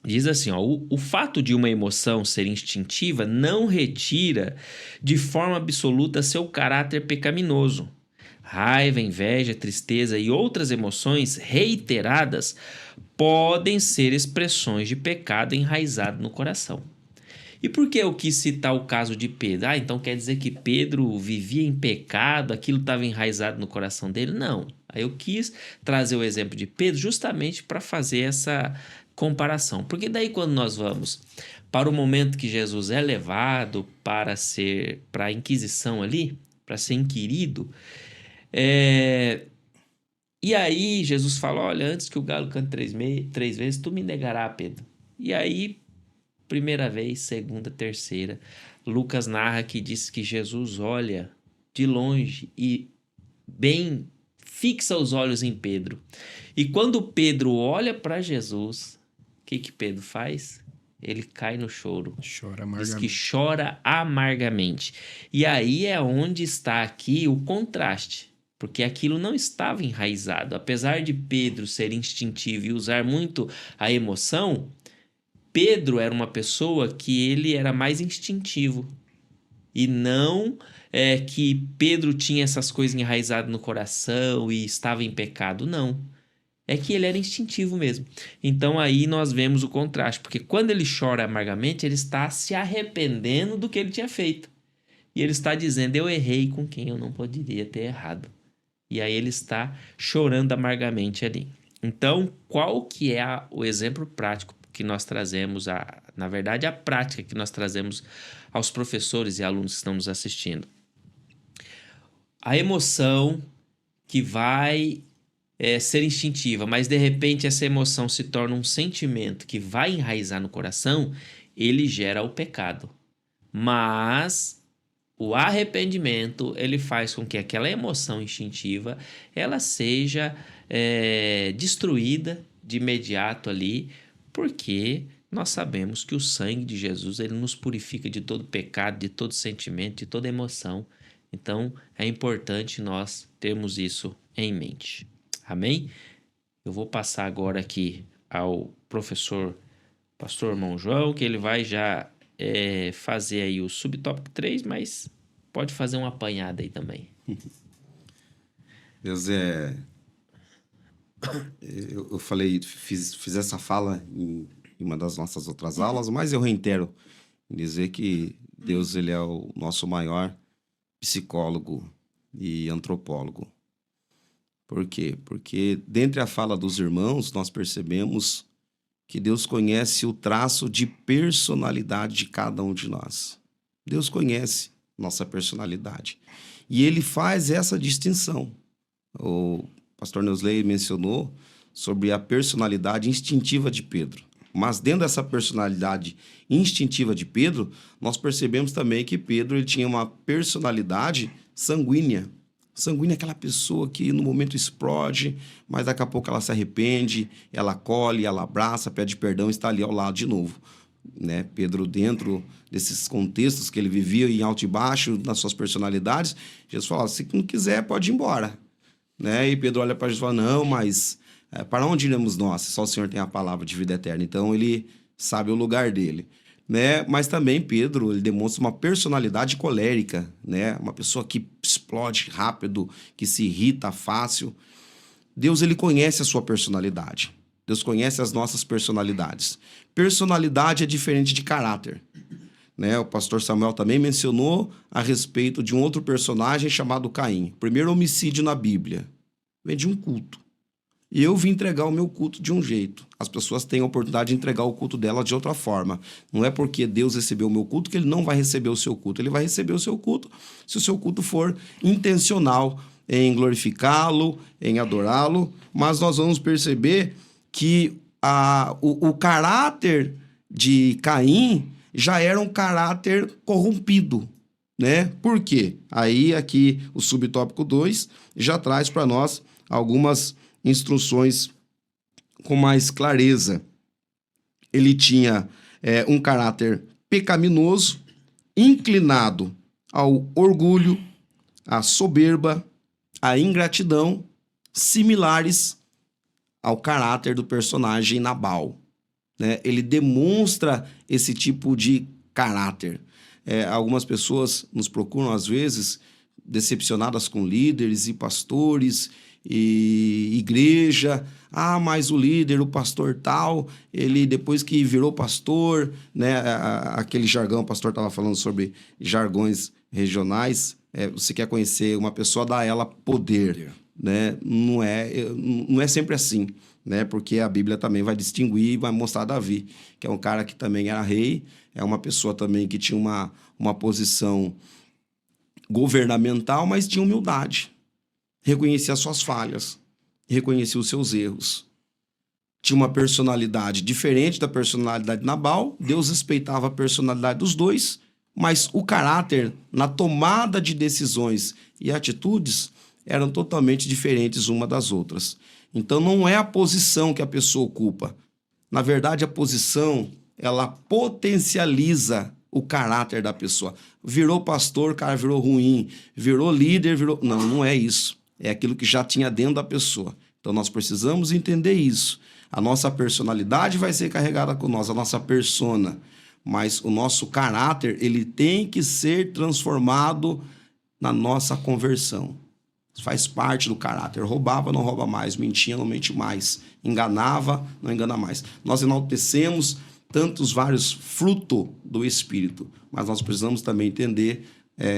diz assim, ó, o fato de uma emoção ser instintiva não retira de forma absoluta seu caráter pecaminoso. Raiva, inveja, tristeza e outras emoções reiteradas podem ser expressões de pecado enraizado no coração. E por que eu quis citar o caso de Pedro? Então quer dizer que Pedro vivia em pecado, aquilo estava enraizado no coração dele? Não. Aí eu quis trazer o exemplo de Pedro justamente para fazer essa comparação. Porque daí quando nós vamos para o momento que Jesus é levado para a Inquisição ali, para ser inquirido, e aí Jesus fala, olha, antes que o galo cante 3 vezes, tu me negará, Pedro. E aí, primeira vez, segunda, terceira, Lucas narra que diz que Jesus olha de longe e bem fixa os olhos em Pedro. E quando Pedro olha para Jesus, o que Pedro faz? Ele cai no choro. Chora amargamente. Diz que chora amargamente. E aí é onde está aqui o contraste. Porque aquilo não estava enraizado. Apesar de Pedro ser instintivo e usar muito a emoção, Pedro era uma pessoa que ele era mais instintivo. E não que Pedro tinha essas coisas enraizadas no coração e estava em pecado. Não. É que ele era instintivo mesmo. Então aí nós vemos o contraste. Porque quando ele chora amargamente, ele está se arrependendo do que ele tinha feito. E ele está dizendo, eu errei com quem eu não poderia ter errado. E aí ele está chorando amargamente ali. Então, qual que é o exemplo prático que nós trazemos, na verdade, a prática que nós trazemos aos professores e alunos que estão nos assistindo? A emoção que vai ser instintiva, mas de repente essa emoção se torna um sentimento que vai enraizar no coração, ele gera o pecado. Mas o arrependimento, ele faz com que aquela emoção instintiva, ela seja destruída de imediato ali, porque nós sabemos que o sangue de Jesus, ele nos purifica de todo pecado, de todo sentimento, de toda emoção. Então, é importante nós termos isso em mente. Amém? Eu vou passar agora aqui ao pastor irmão João, que ele vai já fazer aí o subtópico 3, mas pode fazer uma apanhada aí também. Deus eu falei, fiz essa fala em uma das nossas outras aulas, mas eu reitero em dizer que Deus, ele é o nosso maior psicólogo e antropólogo. Por quê? Porque dentre a fala dos irmãos, nós percebemos que Deus conhece o traço de personalidade de cada um de nós. Deus conhece nossa personalidade. E ele faz essa distinção. O pastor Neusley mencionou sobre a personalidade instintiva de Pedro. Mas dentro dessa personalidade instintiva de Pedro, nós percebemos também que Pedro ele tinha uma personalidade sanguínea. Sanguínea é aquela pessoa que no momento explode, mas daqui a pouco ela se arrepende, ela acolhe, ela abraça, pede perdão e está ali ao lado de novo. Né? Pedro, dentro desses contextos que ele vivia em alto e baixo, nas suas personalidades, Jesus falava, se não quiser, pode ir embora. Né? E Pedro olha para Jesus e fala, não, mas para onde iremos nós? Só o Senhor tem a palavra de vida eterna. Então, ele sabe o lugar dele. Né? Mas também Pedro ele demonstra uma personalidade colérica, né? Uma pessoa que explode rápido, que se irrita fácil. Deus ele conhece a sua personalidade. Deus conhece as nossas personalidades. Personalidade é diferente de caráter. Né? O pastor Samuel também mencionou a respeito de um outro personagem chamado Caim. O primeiro homicídio na Bíblia vem de um culto. E eu vim entregar o meu culto de um jeito. As pessoas têm a oportunidade de entregar o culto dela de outra forma. Não é porque Deus recebeu o meu culto que ele não vai receber o seu culto. Ele vai receber o seu culto se o seu culto for intencional em glorificá-lo, em adorá-lo. Mas nós vamos perceber que o caráter de Caim já era um caráter corrompido, né? Por quê? Aí aqui o subtópico 2 já traz para nós algumas instruções com mais clareza. Ele tinha um caráter pecaminoso, inclinado ao orgulho, à soberba, à ingratidão, similares ao caráter do personagem Nabal, né? Ele demonstra esse tipo de caráter. Algumas pessoas nos procuram, às vezes, decepcionadas com líderes e pastores e igreja. Mas o líder, o pastor tal, ele depois que virou pastor, né, aquele jargão, o pastor estava falando sobre jargões regionais, você quer conhecer uma pessoa, dá a ela poder, né? Não é sempre assim, né? Porque a Bíblia também vai distinguir e vai mostrar Davi, que é um cara que também era rei, é uma pessoa também que tinha uma posição governamental, mas tinha humildade. Reconhecia as suas falhas, reconhecia os seus erros. Tinha uma personalidade diferente da personalidade de Nabal. Deus respeitava a personalidade dos dois, mas o caráter na tomada de decisões e atitudes eram totalmente diferentes uma das outras. Então não é a posição que a pessoa ocupa. Na verdade, a posição, ela potencializa o caráter da pessoa. Virou pastor, o cara virou ruim. Virou líder, virou... Não é isso. É aquilo que já tinha dentro da pessoa. Então nós precisamos entender isso. A nossa personalidade vai ser carregada com nós, a nossa persona. Mas o nosso caráter, ele tem que ser transformado na nossa conversão. Faz parte do caráter. Roubava, não rouba mais. Mentia, não mente mais. Enganava, não engana mais. Nós enaltecemos tantos vários frutos do Espírito. Mas nós precisamos também entender,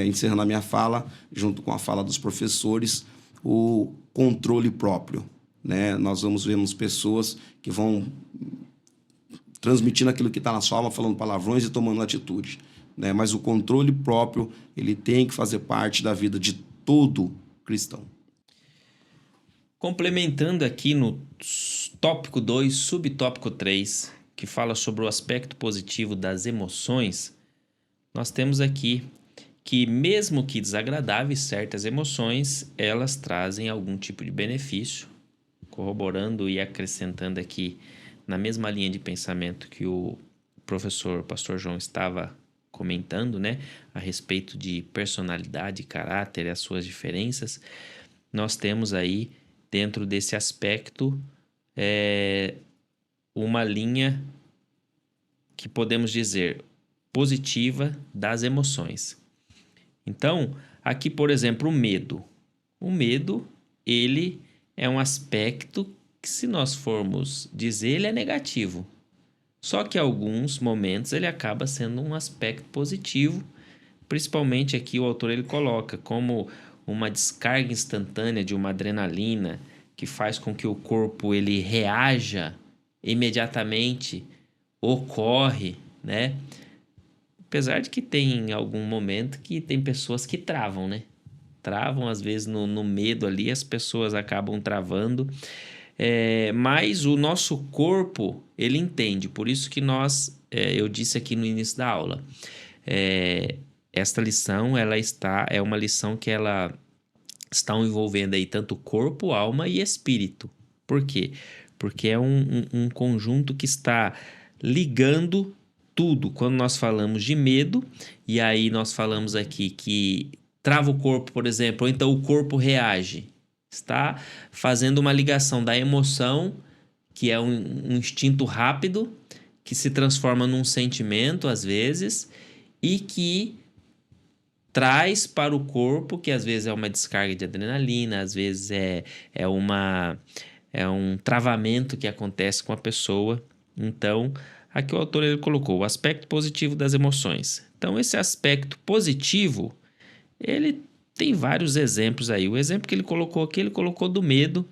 encerrando a minha fala, junto com a fala dos professores, o controle próprio, né? Nós vemos pessoas que vão transmitindo aquilo que está na sua alma, falando palavrões e tomando atitude, né? Mas o controle próprio, ele tem que fazer parte da vida de todo cristão. Complementando aqui no tópico 2, subtópico 3, que fala sobre o aspecto positivo das emoções, nós temos aqui que mesmo que desagradáveis, certas emoções, elas trazem algum tipo de benefício, corroborando e acrescentando aqui na mesma linha de pensamento que o pastor João estava comentando, né, a respeito de personalidade, caráter e as suas diferenças. Nós temos aí, dentro desse aspecto, uma linha que podemos dizer positiva das emoções. Então, aqui, por exemplo, o medo. O medo, ele é um aspecto que, se nós formos dizer, ele é negativo. Só que em alguns momentos ele acaba sendo um aspecto positivo. Principalmente aqui o autor ele coloca como uma descarga instantânea de uma adrenalina que faz com que o corpo ele reaja imediatamente, ocorre, né? Apesar de que tem algum momento que tem pessoas que travam, né? Travam, às vezes, no medo ali, as pessoas acabam travando. Mas o nosso corpo, ele entende. Por isso que eu disse aqui no início da aula, esta lição, é uma lição que ela está envolvendo aí tanto corpo, alma e espírito. Por quê? Porque é um conjunto que está ligando tudo. Quando nós falamos de medo, e aí nós falamos aqui que trava o corpo, por exemplo, ou então o corpo reage. Está fazendo uma ligação da emoção, que é um instinto rápido, que se transforma num sentimento, às vezes, e que traz para o corpo, que às vezes é uma descarga de adrenalina, às vezes é um travamento que acontece com a pessoa. Então, aqui o autor ele colocou o aspecto positivo das emoções. Então, esse aspecto positivo, ele tem vários exemplos aí. O exemplo que ele colocou aqui, ele colocou do medo,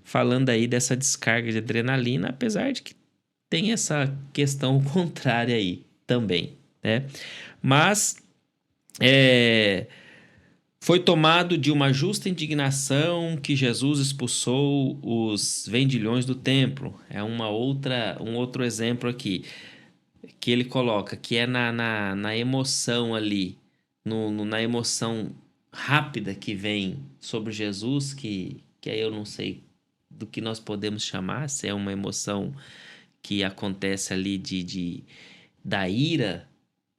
falando aí dessa descarga de adrenalina, apesar de que tem essa questão contrária aí também, né? Mas foi tomado de uma justa indignação que Jesus expulsou os vendilhões do templo. É um outro exemplo aqui que ele coloca, que é na emoção ali, na emoção rápida que vem sobre Jesus, que aí eu não sei do que nós podemos chamar, se é uma emoção que acontece ali da ira,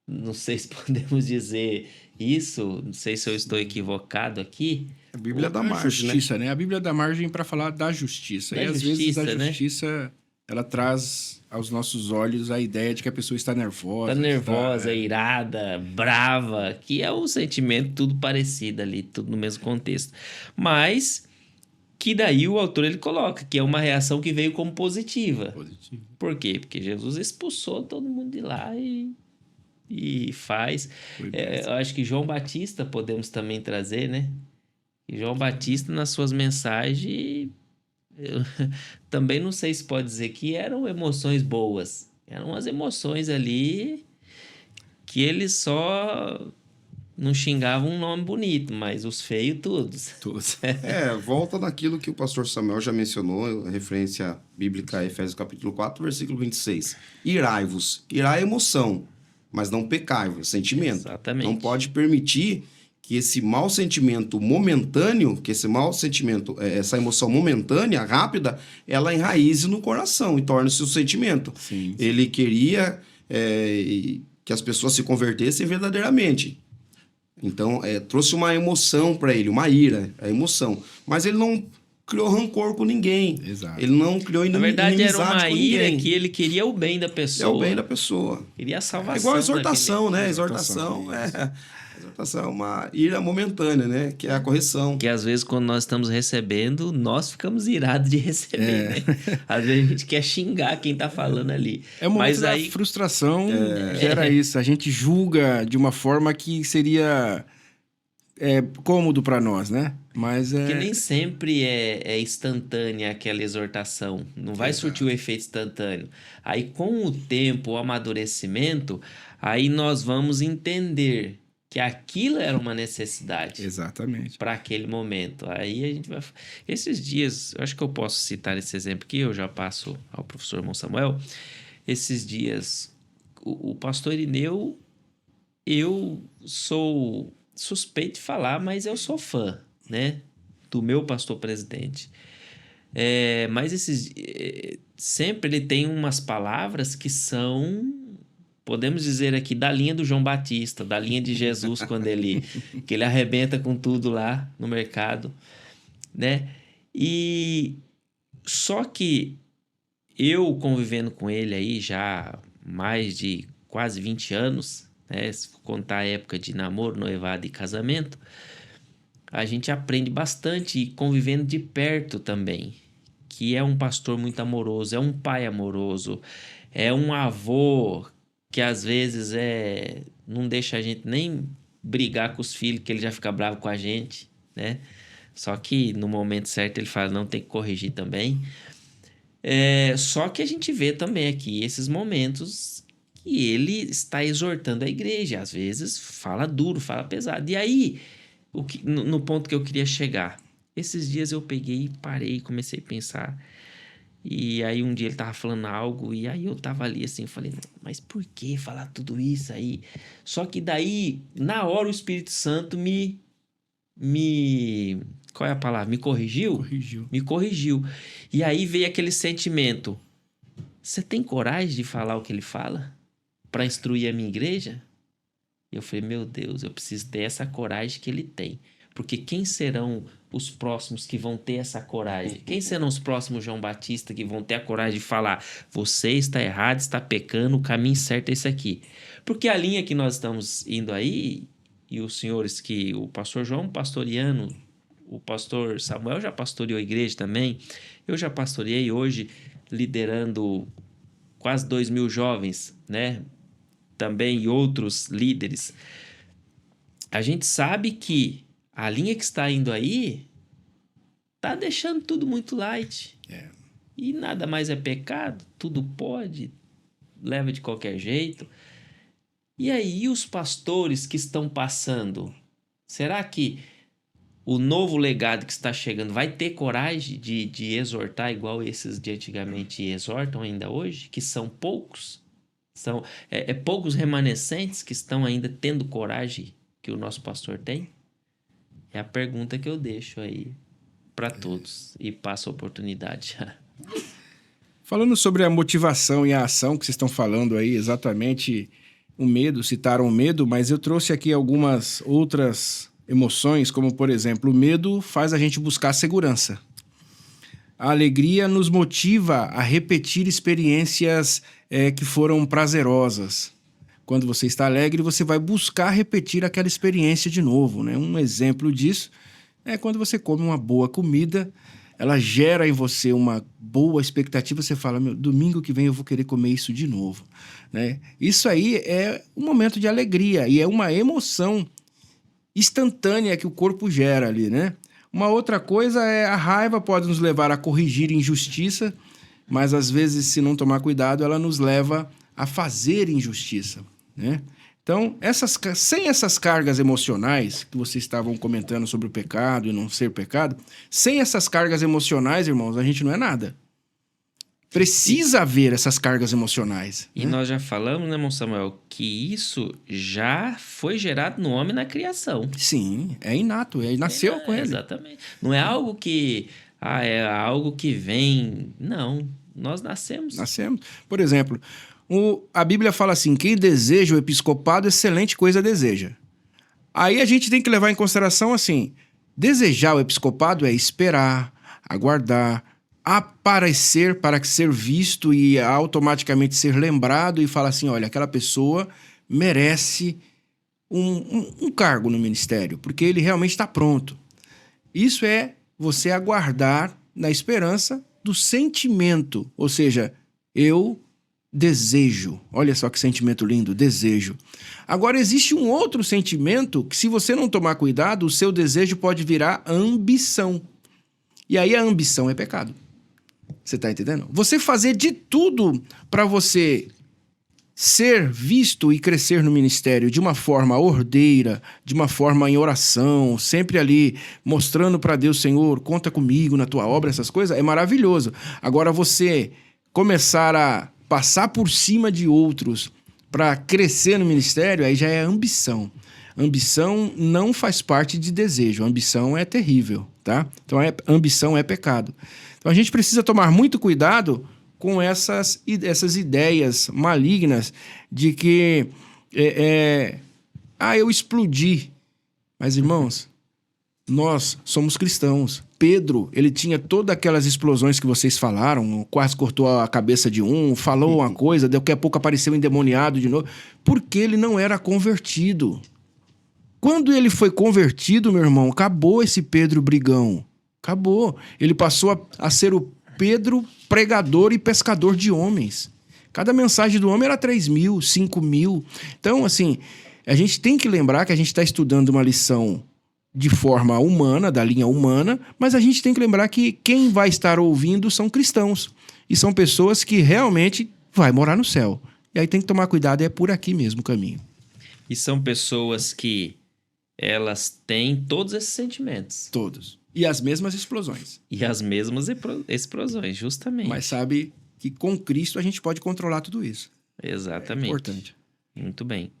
não sei se podemos dizer isso, não sei se eu estou equivocado aqui. A Bíblia dá margem, justiça, né? A Bíblia dá margem para falar da justiça. Da e às justiça, vezes a né? justiça, ela traz aos nossos olhos a ideia de que a pessoa está nervosa. Tá nervosa, irada, brava, que é um sentimento tudo parecido ali, tudo no mesmo contexto. Mas que daí o autor ele coloca que é uma reação que veio como positiva. Positivo. Por quê? Porque Jesus expulsou todo mundo de lá e faz. Eu acho que João Batista podemos também trazer, né? E João Batista, nas suas mensagens, eu também não sei se pode dizer que eram emoções boas. Eram as emoções ali que ele só não xingava um nome bonito, mas os feios todos. Volta naquilo que o pastor Samuel já mencionou, referência bíblica a Efésios capítulo 4, versículo 26. Irai-vos. Irai é emoção, mas não pecai-vos, é sentimento. Exatamente. Não pode permitir que esse mau sentimento momentâneo, que esse mau sentimento, essa emoção momentânea, rápida, ela enraize no coração e torne-se um sentimento. Sim. Ele queria que as pessoas se convertessem verdadeiramente. Então, trouxe uma emoção para ele, uma ira, a emoção. Mas ele não criou rancor com ninguém. Exato. Ele não criou inimizade com ninguém. Na verdade, era uma ira que ele queria o bem da pessoa. É o bem da pessoa. Queria a salvação. É igual a exortação, daquele... né? Exortação é uma ira momentânea, né? Que é a correção. Que às vezes, quando nós estamos recebendo, nós ficamos irados de receber, né? Às vezes a gente quer xingar quem tá falando ali. É o momento Mas da aí frustração, gera isso. A gente julga de uma forma que seria cômodo para nós, né? Mas que nem sempre é instantânea aquela exortação. Não vai surtir o efeito instantâneo. Aí, com o tempo, o amadurecimento, aí nós vamos entender que aquilo era uma necessidade. Exatamente. Para aquele momento. Aí a gente vai... Esses dias, eu acho que eu posso citar esse exemplo aqui, eu já passo ao professor irmão Samuel. Esses dias, o pastor Irineu, eu sou suspeito de falar, mas eu sou fã, né? Do meu pastor presidente. Mas sempre ele tem umas palavras que são... Podemos dizer aqui da linha do João Batista, da linha de Jesus, quando ele arrebenta com tudo lá no mercado, né? E só que eu convivendo com ele aí já mais de quase 20 anos, né? Se contar a época de namoro, noivado e casamento, a gente aprende bastante e convivendo de perto também, que é um pastor muito amoroso, é um pai amoroso, é um avô que às vezes não deixa a gente nem brigar com os filhos, que ele já fica bravo com a gente, né? Só que no momento certo ele fala, não, tem que corrigir também. Só que a gente vê também aqui esses momentos que ele está exortando a igreja. Às vezes fala duro, fala pesado. E aí, no ponto que eu queria chegar, esses dias eu peguei, parei, comecei a pensar... E aí um dia ele tava falando algo e aí eu tava ali assim, falei, mas por que falar tudo isso aí? Só que daí, na hora o Espírito Santo qual é a palavra? Me corrigiu? Me corrigiu. E aí veio aquele sentimento, você tem coragem de falar o que ele fala? Para instruir a minha igreja? E eu falei, meu Deus, eu preciso ter essa coragem que ele tem. Porque quem serão os próximos que vão ter essa coragem? Quem serão os próximos João Batista que vão ter a coragem de falar, você está errado, está pecando, o caminho certo é esse aqui? Porque a linha que nós estamos indo aí, e os senhores que o pastor João pastoreando, o pastor Samuel já pastoreou a igreja também, eu já pastoreei hoje liderando quase 2.000 jovens, né? Também e outros líderes. A gente sabe que a linha que está indo aí tá deixando tudo muito light. É. E nada mais é pecado, tudo pode, leva de qualquer jeito. E aí, os pastores que estão passando, será que o novo legado que está chegando vai ter coragem de exortar igual esses de antigamente exortam ainda hoje? Que são poucos? São poucos remanescentes que estão ainda tendo coragem que o nosso pastor tem? É a pergunta que eu deixo aí para todos e passo a oportunidade. Falando sobre a motivação e a ação que vocês estão falando aí, exatamente o medo, citaram o medo, mas eu trouxe aqui algumas outras emoções, como por exemplo, o medo faz a gente buscar segurança. A alegria nos motiva a repetir experiências que foram prazerosas. Quando você está alegre, você vai buscar repetir aquela experiência de novo, né? Um exemplo disso é quando você come uma boa comida, ela gera em você uma boa expectativa, você fala, domingo que vem eu vou querer comer isso de novo, né? Isso aí é um momento de alegria e é uma emoção instantânea que o corpo gera ali, né? Uma outra coisa é a raiva pode nos levar a corrigir injustiça, mas às vezes, se não tomar cuidado, ela nos leva a fazer injustiça, né? Então, sem essas cargas emocionais que vocês estavam comentando sobre o pecado e não ser pecado, sem essas cargas emocionais, irmãos, a gente não é nada. Precisa haver essas cargas emocionais. E nós já falamos, né, irmão Samuel, que isso já foi gerado no homem na criação. Sim, é inato, nasceu com ele. Exatamente. Não é algo que... é algo que vem... Não, nós nascemos. Nascemos. Por exemplo, a Bíblia fala assim, quem deseja o episcopado, excelente coisa deseja. Aí a gente tem que levar em consideração assim, desejar o episcopado é esperar, aguardar, aparecer para ser visto e automaticamente ser lembrado e falar assim, olha, aquela pessoa merece um cargo no ministério, porque ele realmente está pronto. Isso é você aguardar na esperança do sentimento, ou seja, eu desejo. Olha só que sentimento lindo, desejo. Agora, existe um outro sentimento que, se você não tomar cuidado, o seu desejo pode virar ambição. E aí a ambição é pecado. Você está entendendo? Você fazer de tudo para você ser visto e crescer no ministério de uma forma ordeira, de uma forma em oração, sempre ali mostrando para Deus, Senhor, conta comigo na tua obra, essas coisas, é maravilhoso. Agora, você começar a passar por cima de outros para crescer no ministério, aí já é ambição. Ambição não faz parte de desejo, ambição é terrível, tá? Então, ambição é pecado. Então, a gente precisa tomar muito cuidado com essas ideias malignas de que eu explodi. Mas, irmãos, nós somos cristãos. Pedro, ele tinha todas aquelas explosões que vocês falaram, quase cortou a cabeça de um, falou uma coisa, daqui a pouco apareceu endemoniado de novo, porque ele não era convertido. Quando ele foi convertido, meu irmão, acabou esse Pedro brigão. Acabou. Ele passou a ser o Pedro pregador e pescador de homens. Cada mensagem do homem era 3.000, 5.000. Então, assim, a gente tem que lembrar que a gente está estudando uma lição de forma humana, da linha humana, mas a gente tem que lembrar que quem vai estar ouvindo são cristãos. E são pessoas que realmente vai morar no céu. E aí tem que tomar cuidado, é por aqui mesmo o caminho. E são pessoas que elas têm todos esses sentimentos. Todos. E as mesmas explosões. E as mesmas explosões, justamente. Mas sabe que com Cristo a gente pode controlar tudo isso. Exatamente. É importante. Muito bem.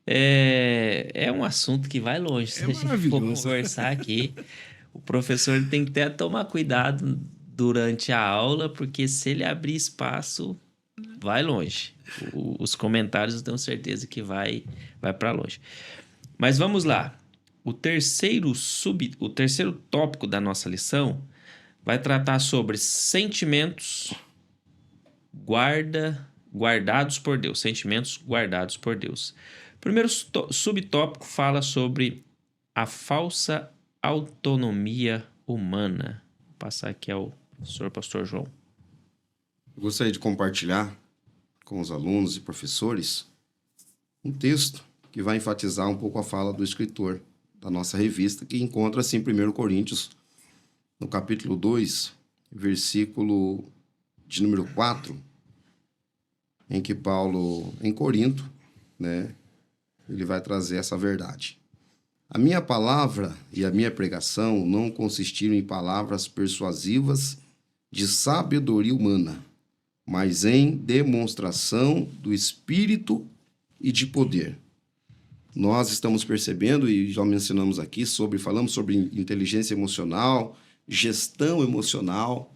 É um assunto que vai longe. Se a gente for conversar aqui, o professor tem que até tomar cuidado durante a aula, porque se ele abrir espaço, vai longe. Os comentários eu tenho certeza que vai para longe. Mas vamos lá. O terceiro tópico da nossa lição vai tratar sobre sentimentos guardados por Deus. Sentimentos guardados por Deus. O primeiro subtópico fala sobre a falsa autonomia humana. Vou passar aqui ao senhor pastor João. Eu gostaria de compartilhar com os alunos e professores um texto que vai enfatizar um pouco a fala do escritor da nossa revista, que encontra-se em 1 Coríntios, no capítulo 2, versículo de número 4, em que Paulo, em Corinto, né, ele vai trazer essa verdade. A minha palavra e a minha pregação não consistiram em palavras persuasivas de sabedoria humana, mas em demonstração do Espírito e de poder. Nós estamos percebendo, e já mencionamos aqui, falamos sobre inteligência emocional, gestão emocional,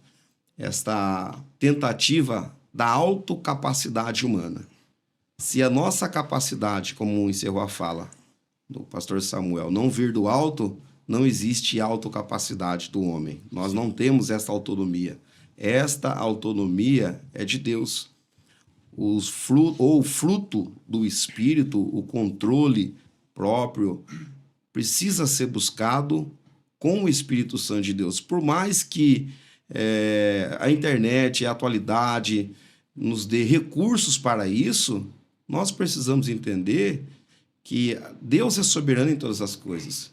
esta tentativa da autocapacidade humana. Se a nossa capacidade, como encerrou a fala do pastor Samuel, não vir do alto, não existe autocapacidade do homem. Nós não temos esta autonomia. Esta autonomia é de Deus. O fruto do Espírito, o controle próprio, precisa ser buscado com o Espírito Santo de Deus. Por mais que a internet, a atualidade nos dê recursos para isso, nós precisamos entender que Deus é soberano em todas as coisas.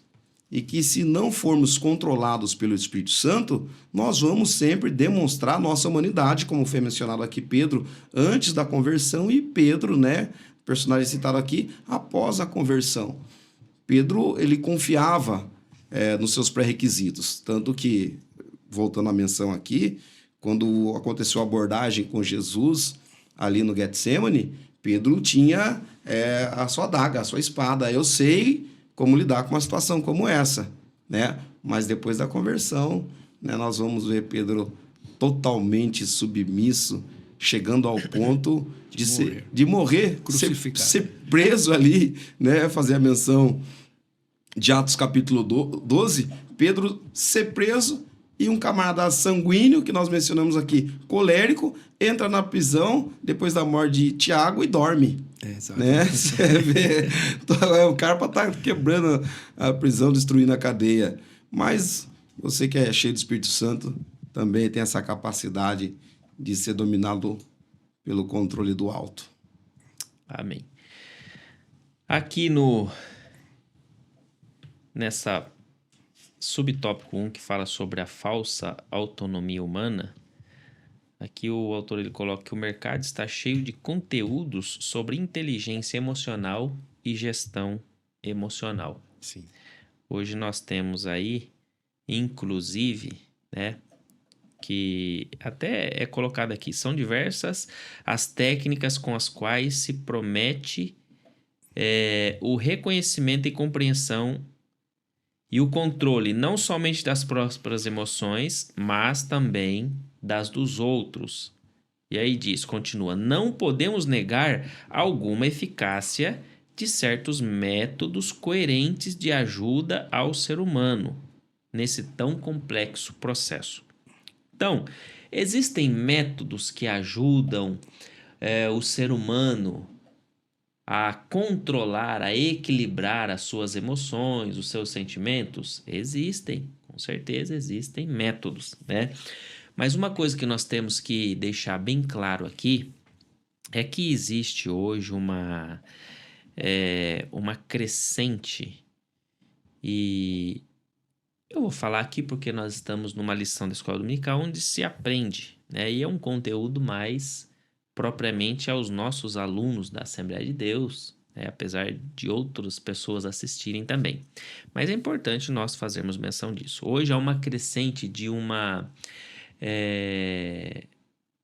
E que se não formos controlados pelo Espírito Santo, nós vamos sempre demonstrar nossa humanidade, como foi mencionado aqui Pedro, antes da conversão, e Pedro, né, personagem citado aqui, após a conversão. Pedro, ele confiava nos seus pré-requisitos, tanto que, voltando à menção aqui, quando aconteceu a abordagem com Jesus ali no Getsemane, Pedro tinha a sua adaga, a sua espada. Eu sei como lidar com uma situação como essa, né? Mas depois da conversão, né, nós vamos ver Pedro totalmente submisso, chegando ao ponto de morrer, crucificado, ser preso ali, né? Fazer a menção de Atos capítulo 12, Pedro ser preso e um camarada sanguíneo, que nós mencionamos aqui, colérico, entra na prisão depois da morte de Tiago e dorme. Né? Você vê, o cara para estar quebrando a prisão, destruindo a cadeia. Mas você que é cheio do Espírito Santo também tem essa capacidade de ser dominado pelo controle do alto. Amém. Aqui nessa subtópico 1, que fala sobre a falsa autonomia humana, aqui o autor ele coloca que o mercado está cheio de conteúdos sobre inteligência emocional e gestão emocional. Sim. Hoje nós temos aí, inclusive, né, que até é colocado aqui, são diversas as técnicas com as quais se promete o reconhecimento e compreensão e o controle não somente das próprias emoções, mas também das dos outros. E aí continua, não podemos negar alguma eficácia de certos métodos coerentes de ajuda ao ser humano nesse tão complexo processo. Então, existem métodos que ajudam o ser humano a controlar, a equilibrar as suas emoções, os seus sentimentos? Existem, com certeza existem métodos, né? Mas uma coisa que nós temos que deixar bem claro aqui é que existe hoje uma crescente, e eu vou falar aqui porque nós estamos numa lição da Escola Dominical onde se aprende, né? E é um conteúdo mais propriamente aos nossos alunos da Assembleia de Deus, né? Apesar de outras pessoas assistirem também. Mas é importante nós fazermos menção disso. Hoje há uma crescente de uma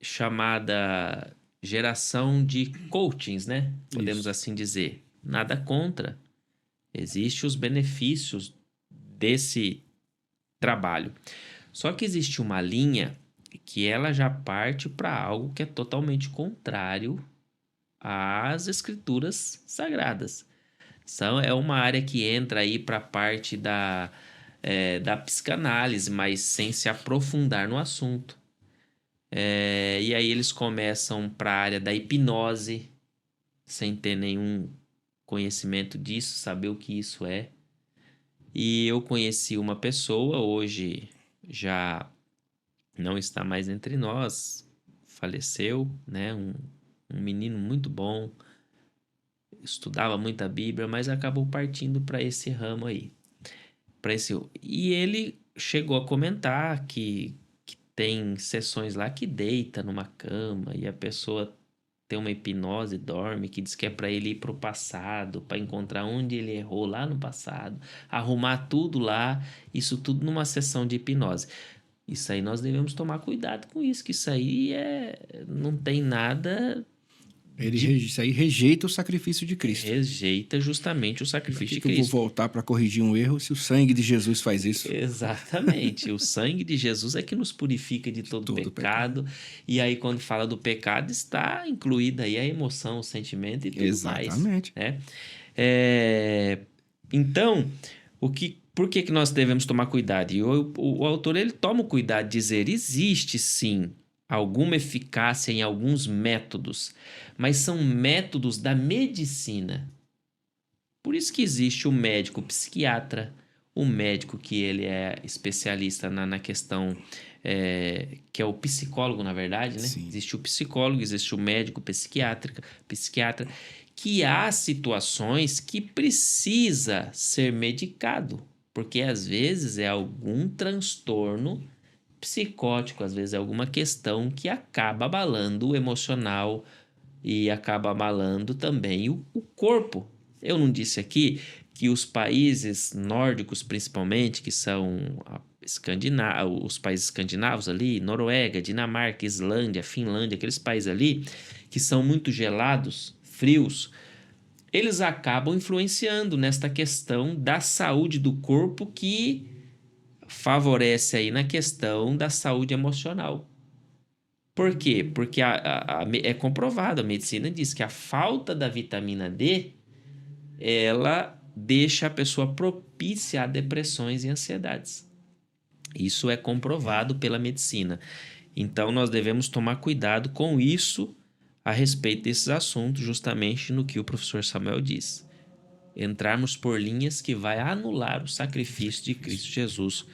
chamada geração de coachings, né? Podemos assim dizer. Nada contra. Existem os benefícios desse trabalho. Só que existe uma linha que ela já parte para algo que é totalmente contrário às escrituras sagradas. É uma área que entra aí para a parte da psicanálise, mas sem se aprofundar no assunto. E aí eles começam para a área da hipnose, sem ter nenhum conhecimento disso, saber o que isso é. E eu conheci uma pessoa, hoje já não está mais entre nós, faleceu, né? Um menino muito bom, estudava muita Bíblia, mas acabou partindo para esse ramo aí. E ele chegou a comentar que tem sessões lá que deita numa cama e a pessoa tem uma hipnose, dorme, que diz que é para ele ir para o passado, para encontrar onde ele errou lá no passado, arrumar tudo lá, isso tudo numa sessão de hipnose. Isso aí nós devemos tomar cuidado com isso, que isso aí não tem nada... Isso aí rejeita o sacrifício de Cristo. Rejeita justamente o sacrifício de Cristo. Eu vou voltar para corrigir um erro se o sangue de Jesus faz isso? Exatamente. O sangue de Jesus é que nos purifica de todo pecado. E aí, quando fala do pecado, está incluída aí a emoção, o sentimento e tudo mais. Exatamente. Né? Então, por que nós devemos tomar cuidado? E o autor ele toma o cuidado de dizer: existe sim alguma eficácia em alguns métodos, mas são métodos da medicina. Por isso que existe o médico psiquiatra, o médico que ele é especialista na questão, que é o psicólogo, na verdade, né? Sim. Existe o psicólogo, existe o médico psiquiatra, que há situações que precisa ser medicado, porque às vezes é algum transtorno psicótico, às vezes é alguma questão que acaba abalando o emocional e acaba abalando também o corpo. Eu não disse aqui que os países nórdicos, principalmente, que são os países escandinavos ali, Noruega, Dinamarca, Islândia, Finlândia, aqueles países ali que são muito gelados, frios, eles acabam influenciando nesta questão da saúde do corpo, que favorece aí na questão da saúde emocional. Por quê? Porque é comprovado, a medicina diz que a falta da vitamina D, ela deixa a pessoa propícia a depressões e ansiedades. Isso é comprovado pela medicina. Então, nós devemos tomar cuidado com isso a respeito desses assuntos, justamente no que o professor Samuel diz. Entrarmos por linhas que vai anular o sacrifício de Cristo Jesus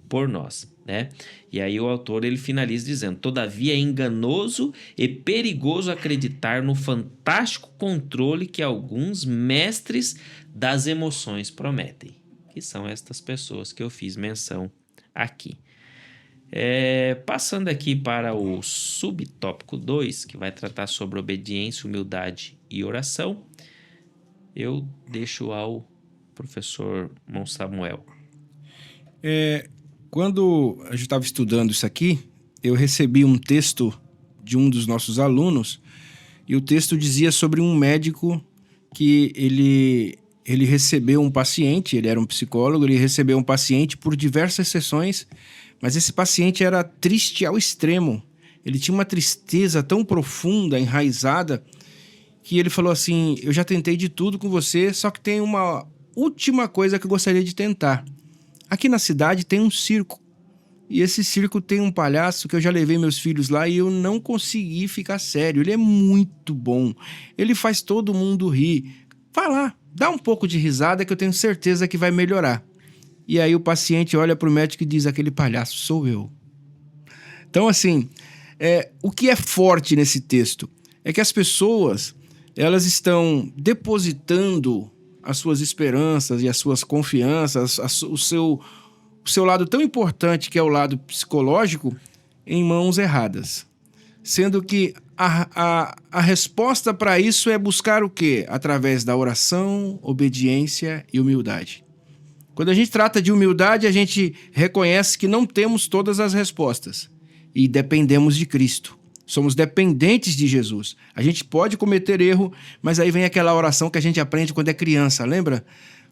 por nós, né? E aí o autor ele finaliza dizendo: todavia é enganoso e perigoso acreditar no fantástico controle que alguns mestres das emoções prometem, que são estas pessoas que eu fiz menção aqui. Passando aqui para o subtópico 2, que vai tratar sobre obediência, humildade e oração, eu deixo ao professor Mons Samuel. Quando a gente estava estudando isso aqui, eu recebi um texto de um dos nossos alunos, e o texto dizia sobre um médico que ele recebeu um paciente, ele era um psicólogo, ele recebeu um paciente por diversas sessões, mas esse paciente era triste ao extremo. Ele tinha uma tristeza tão profunda, enraizada, que ele falou assim: eu já tentei de tudo com você, só que tem uma última coisa que eu gostaria de tentar. Aqui na cidade tem um circo, e esse circo tem um palhaço que eu já levei meus filhos lá e eu não consegui ficar sério. Ele é muito bom, ele faz todo mundo rir. Vai lá, dá um pouco de risada que eu tenho certeza que vai melhorar. E aí o paciente olha para o médico e diz: aquele palhaço sou eu. Então, assim, o que é forte nesse texto é que as pessoas, elas estão depositando as suas esperanças e as suas confianças, o seu lado tão importante, que é o lado psicológico, em mãos erradas. Sendo que a resposta para isso é buscar o quê? Através da oração, obediência e humildade. Quando a gente trata de humildade, a gente reconhece que não temos todas as respostas e dependemos de Cristo. Somos dependentes de Jesus. A gente pode cometer erro, mas aí vem aquela oração que a gente aprende quando é criança, lembra?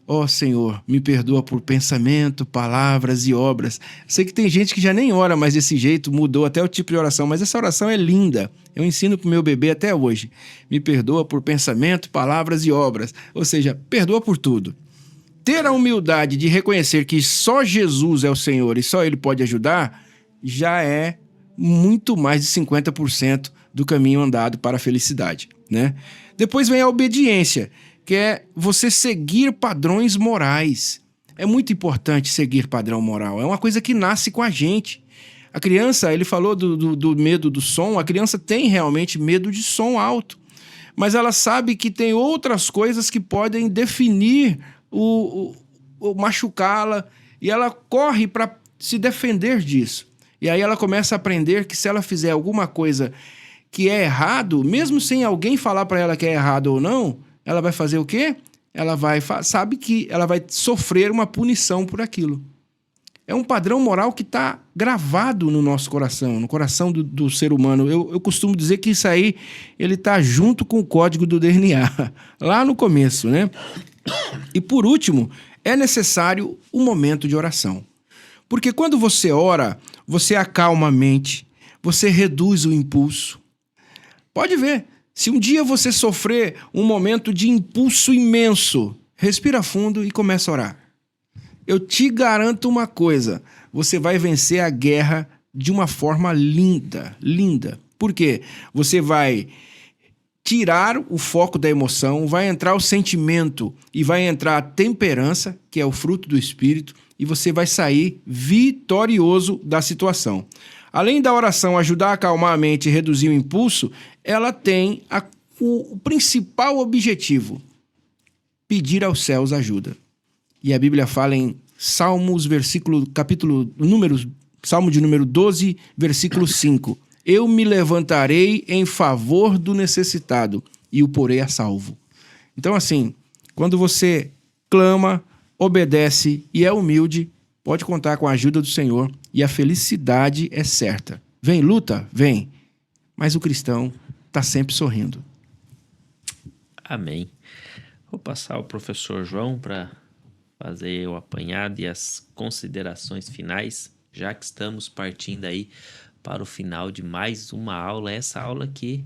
Ó Senhor, me perdoa por pensamento, palavras e obras. Sei que tem gente que já nem ora mais desse jeito, mudou até o tipo de oração, mas essa oração é linda. Eu ensino pro meu bebê até hoje. Me perdoa por pensamento, palavras e obras. Ou seja, perdoa por tudo. Ter a humildade de reconhecer que só Jesus é o Senhor e só Ele pode ajudar, já é muito mais de 50% do caminho andado para a felicidade, né? Depois vem a obediência, que é você seguir padrões morais. É muito importante seguir padrão moral, é uma coisa que nasce com a gente. A criança, ele falou do medo do som, a criança tem realmente medo de som alto, mas ela sabe que tem outras coisas que podem definir o machucá-la, e ela corre para se defender disso. E aí ela começa a aprender que se ela fizer alguma coisa que é errado, mesmo sem alguém falar para ela que é errado ou não, ela vai fazer o quê? Ela sabe que ela vai sofrer uma punição por aquilo. É um padrão moral que está gravado no nosso coração, no coração do ser humano. Eu costumo dizer que isso aí, ele está junto com o código do DNA, lá no começo, né? E por último, é necessário um momento de oração. Porque quando você ora, você acalma a mente, você reduz o impulso. Pode ver, se um dia você sofrer um momento de impulso imenso, respira fundo e começa a orar. Eu te garanto uma coisa, você vai vencer a guerra de uma forma linda, linda. Por quê? Você vai tirar o foco da emoção, vai entrar o sentimento e vai entrar a temperança, que é o fruto do Espírito, e você vai sair vitorioso da situação. Além da oração ajudar a acalmar a mente e reduzir o impulso, ela tem o principal objetivo: pedir aos céus ajuda. E a Bíblia fala em Salmo de número 12, versículo 5. Eu me levantarei em favor do necessitado e o porei a salvo. Então, assim, quando você clama, obedece e é humilde, pode contar com a ajuda do Senhor e a felicidade é certa. Vem luta? Vem. Mas o cristão está sempre sorrindo. Amém. Vou passar ao professor João para fazer o apanhado e as considerações finais, já que estamos partindo aí para o final de mais uma aula. Essa aula que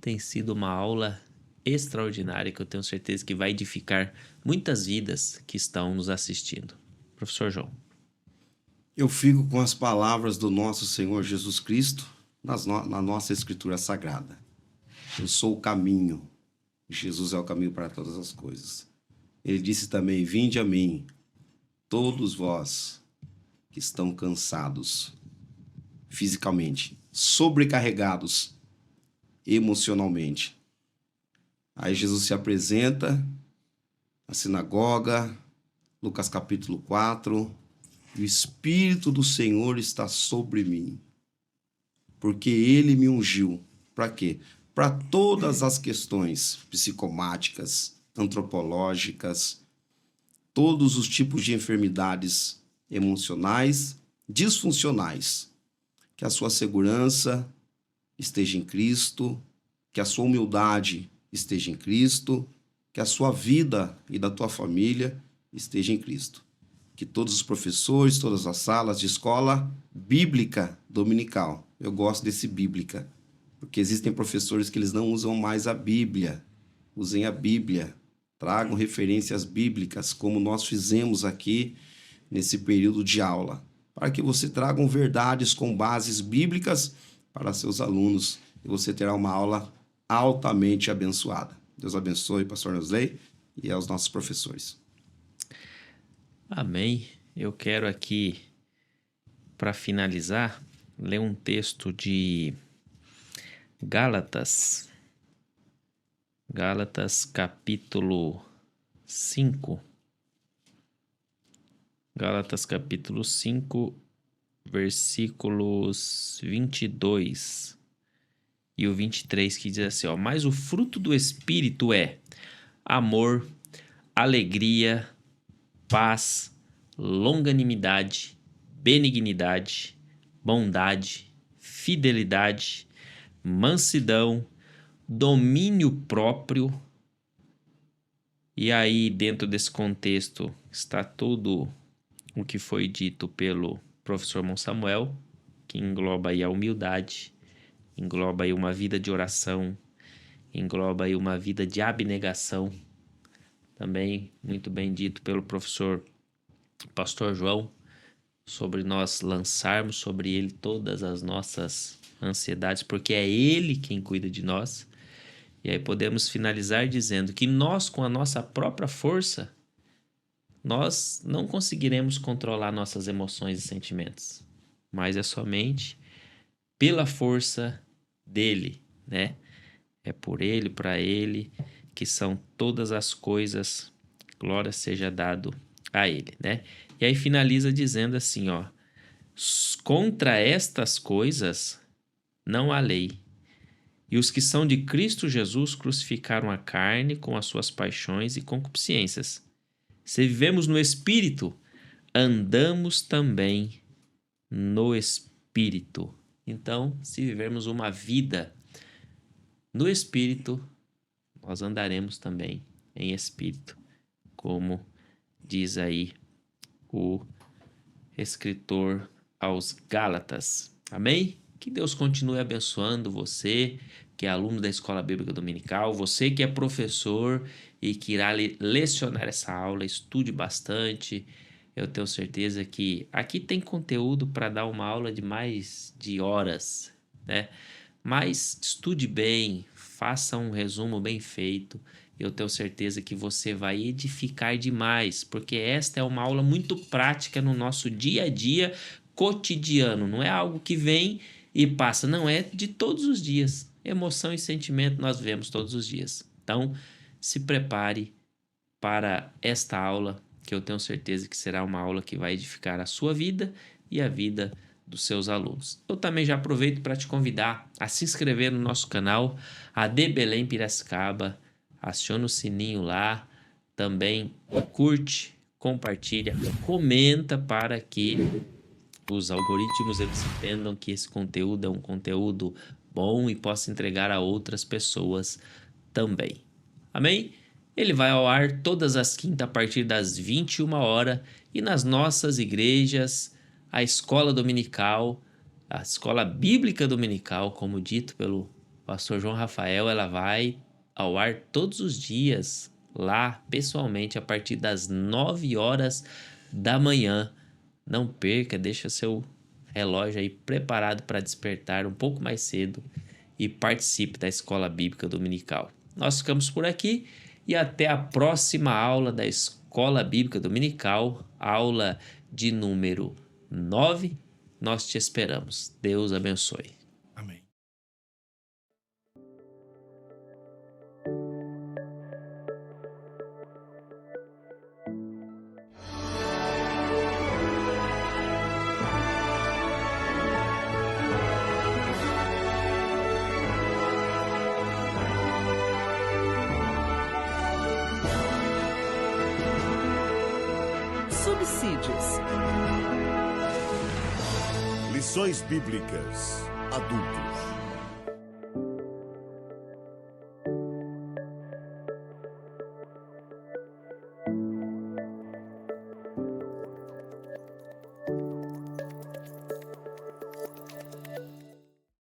tem sido uma aula extraordinária, que eu tenho certeza que vai edificar muitas vidas que estão nos assistindo. Professor João. Eu fico com as palavras do nosso Senhor Jesus Cristo na nossa Escritura Sagrada. Eu sou o caminho. Jesus é o caminho para todas as coisas. Ele disse também: vinde a mim, todos vós que estão cansados fisicamente, sobrecarregados emocionalmente. Aí Jesus se apresenta na sinagoga, Lucas capítulo 4, e o Espírito do Senhor está sobre mim, porque Ele me ungiu. Para quê? Para todas as questões psicomáticas, antropológicas, todos os tipos de enfermidades emocionais, disfuncionais. Que a sua segurança esteja em Cristo, que a sua humildade esteja em Cristo, que a sua vida e da tua família esteja em Cristo. Que todos os professores, todas as salas de escola bíblica dominical, eu gosto desse bíblica, porque existem professores que eles não usam mais a Bíblia. Usem a Bíblia, tragam referências bíblicas, como nós fizemos aqui nesse período de aula, para que você tragam verdades com bases bíblicas para seus alunos e você terá uma aula altamente abençoada. Deus abençoe, pastor Nosley, e aos nossos professores. Amém. Eu quero aqui, para finalizar, ler um texto de Gálatas capítulo 5. Gálatas capítulo 5, versículos 22 e o 23, que diz assim, ó: mas o fruto do Espírito é amor, alegria, paz, longanimidade, benignidade, bondade, fidelidade, mansidão, domínio próprio. E aí, dentro desse contexto, está tudo o que foi dito pelo professor Monsamuel, que engloba aí a humildade, engloba aí uma vida de oração, engloba aí uma vida de abnegação. Também muito bem dito pelo professor pastor João, sobre nós lançarmos sobre ele todas as nossas ansiedades, porque é ele quem cuida de nós. E aí podemos finalizar dizendo que nós, com a nossa própria força, nós não conseguiremos controlar nossas emoções e sentimentos, mas é somente pela força dele, né? É por ele, para ele, que são todas as coisas, glória seja dado a ele, né? E aí finaliza dizendo assim, ó: Contra estas coisas não há lei. E os que são de Cristo Jesus crucificaram a carne com as suas paixões e concupiscências. Se vivemos no Espírito, andamos também no Espírito. Então, se vivermos uma vida no Espírito, nós andaremos também em Espírito, como diz aí o escritor aos Gálatas. Amém? Que Deus continue abençoando você, que é aluno da Escola Bíblica Dominical, você que é professor e que irá lecionar essa aula, estude bastante. Eu tenho certeza que aqui tem conteúdo para dar uma aula de mais de horas, né? Mas estude bem, faça um resumo bem feito. Eu tenho certeza que você vai edificar demais, porque esta é uma aula muito prática no nosso dia a dia cotidiano. Não é algo que vem e passa, não, é de todos os dias. Emoção e sentimento nós vemos todos os dias. Então, se prepare para esta aula, que eu tenho certeza que será uma aula que vai edificar a sua vida e a vida dos seus alunos. Eu também já aproveito para te convidar a se inscrever no nosso canal, AD Belém Piracicaba, aciona o sininho lá, também curte, compartilha, comenta para que os algoritmos eles entendam que esse conteúdo é um conteúdo bom e possa entregar a outras pessoas também. Amém? Ele vai ao ar todas as quintas a partir das 21 horas e nas nossas igrejas, a escola dominical, a escola bíblica dominical, como dito pelo pastor João Rafael, ela vai ao ar todos os dias lá pessoalmente a partir das 9 horas da manhã. Não perca, deixa seu relógio aí preparado para despertar um pouco mais cedo e participe da Escola Bíblica Dominical. Nós ficamos por aqui e até a próxima aula da Escola Bíblica Dominical, aula de número 9. Nós te esperamos. Deus abençoe. Amém. Subsídios. Lições Bíblicas Adultos.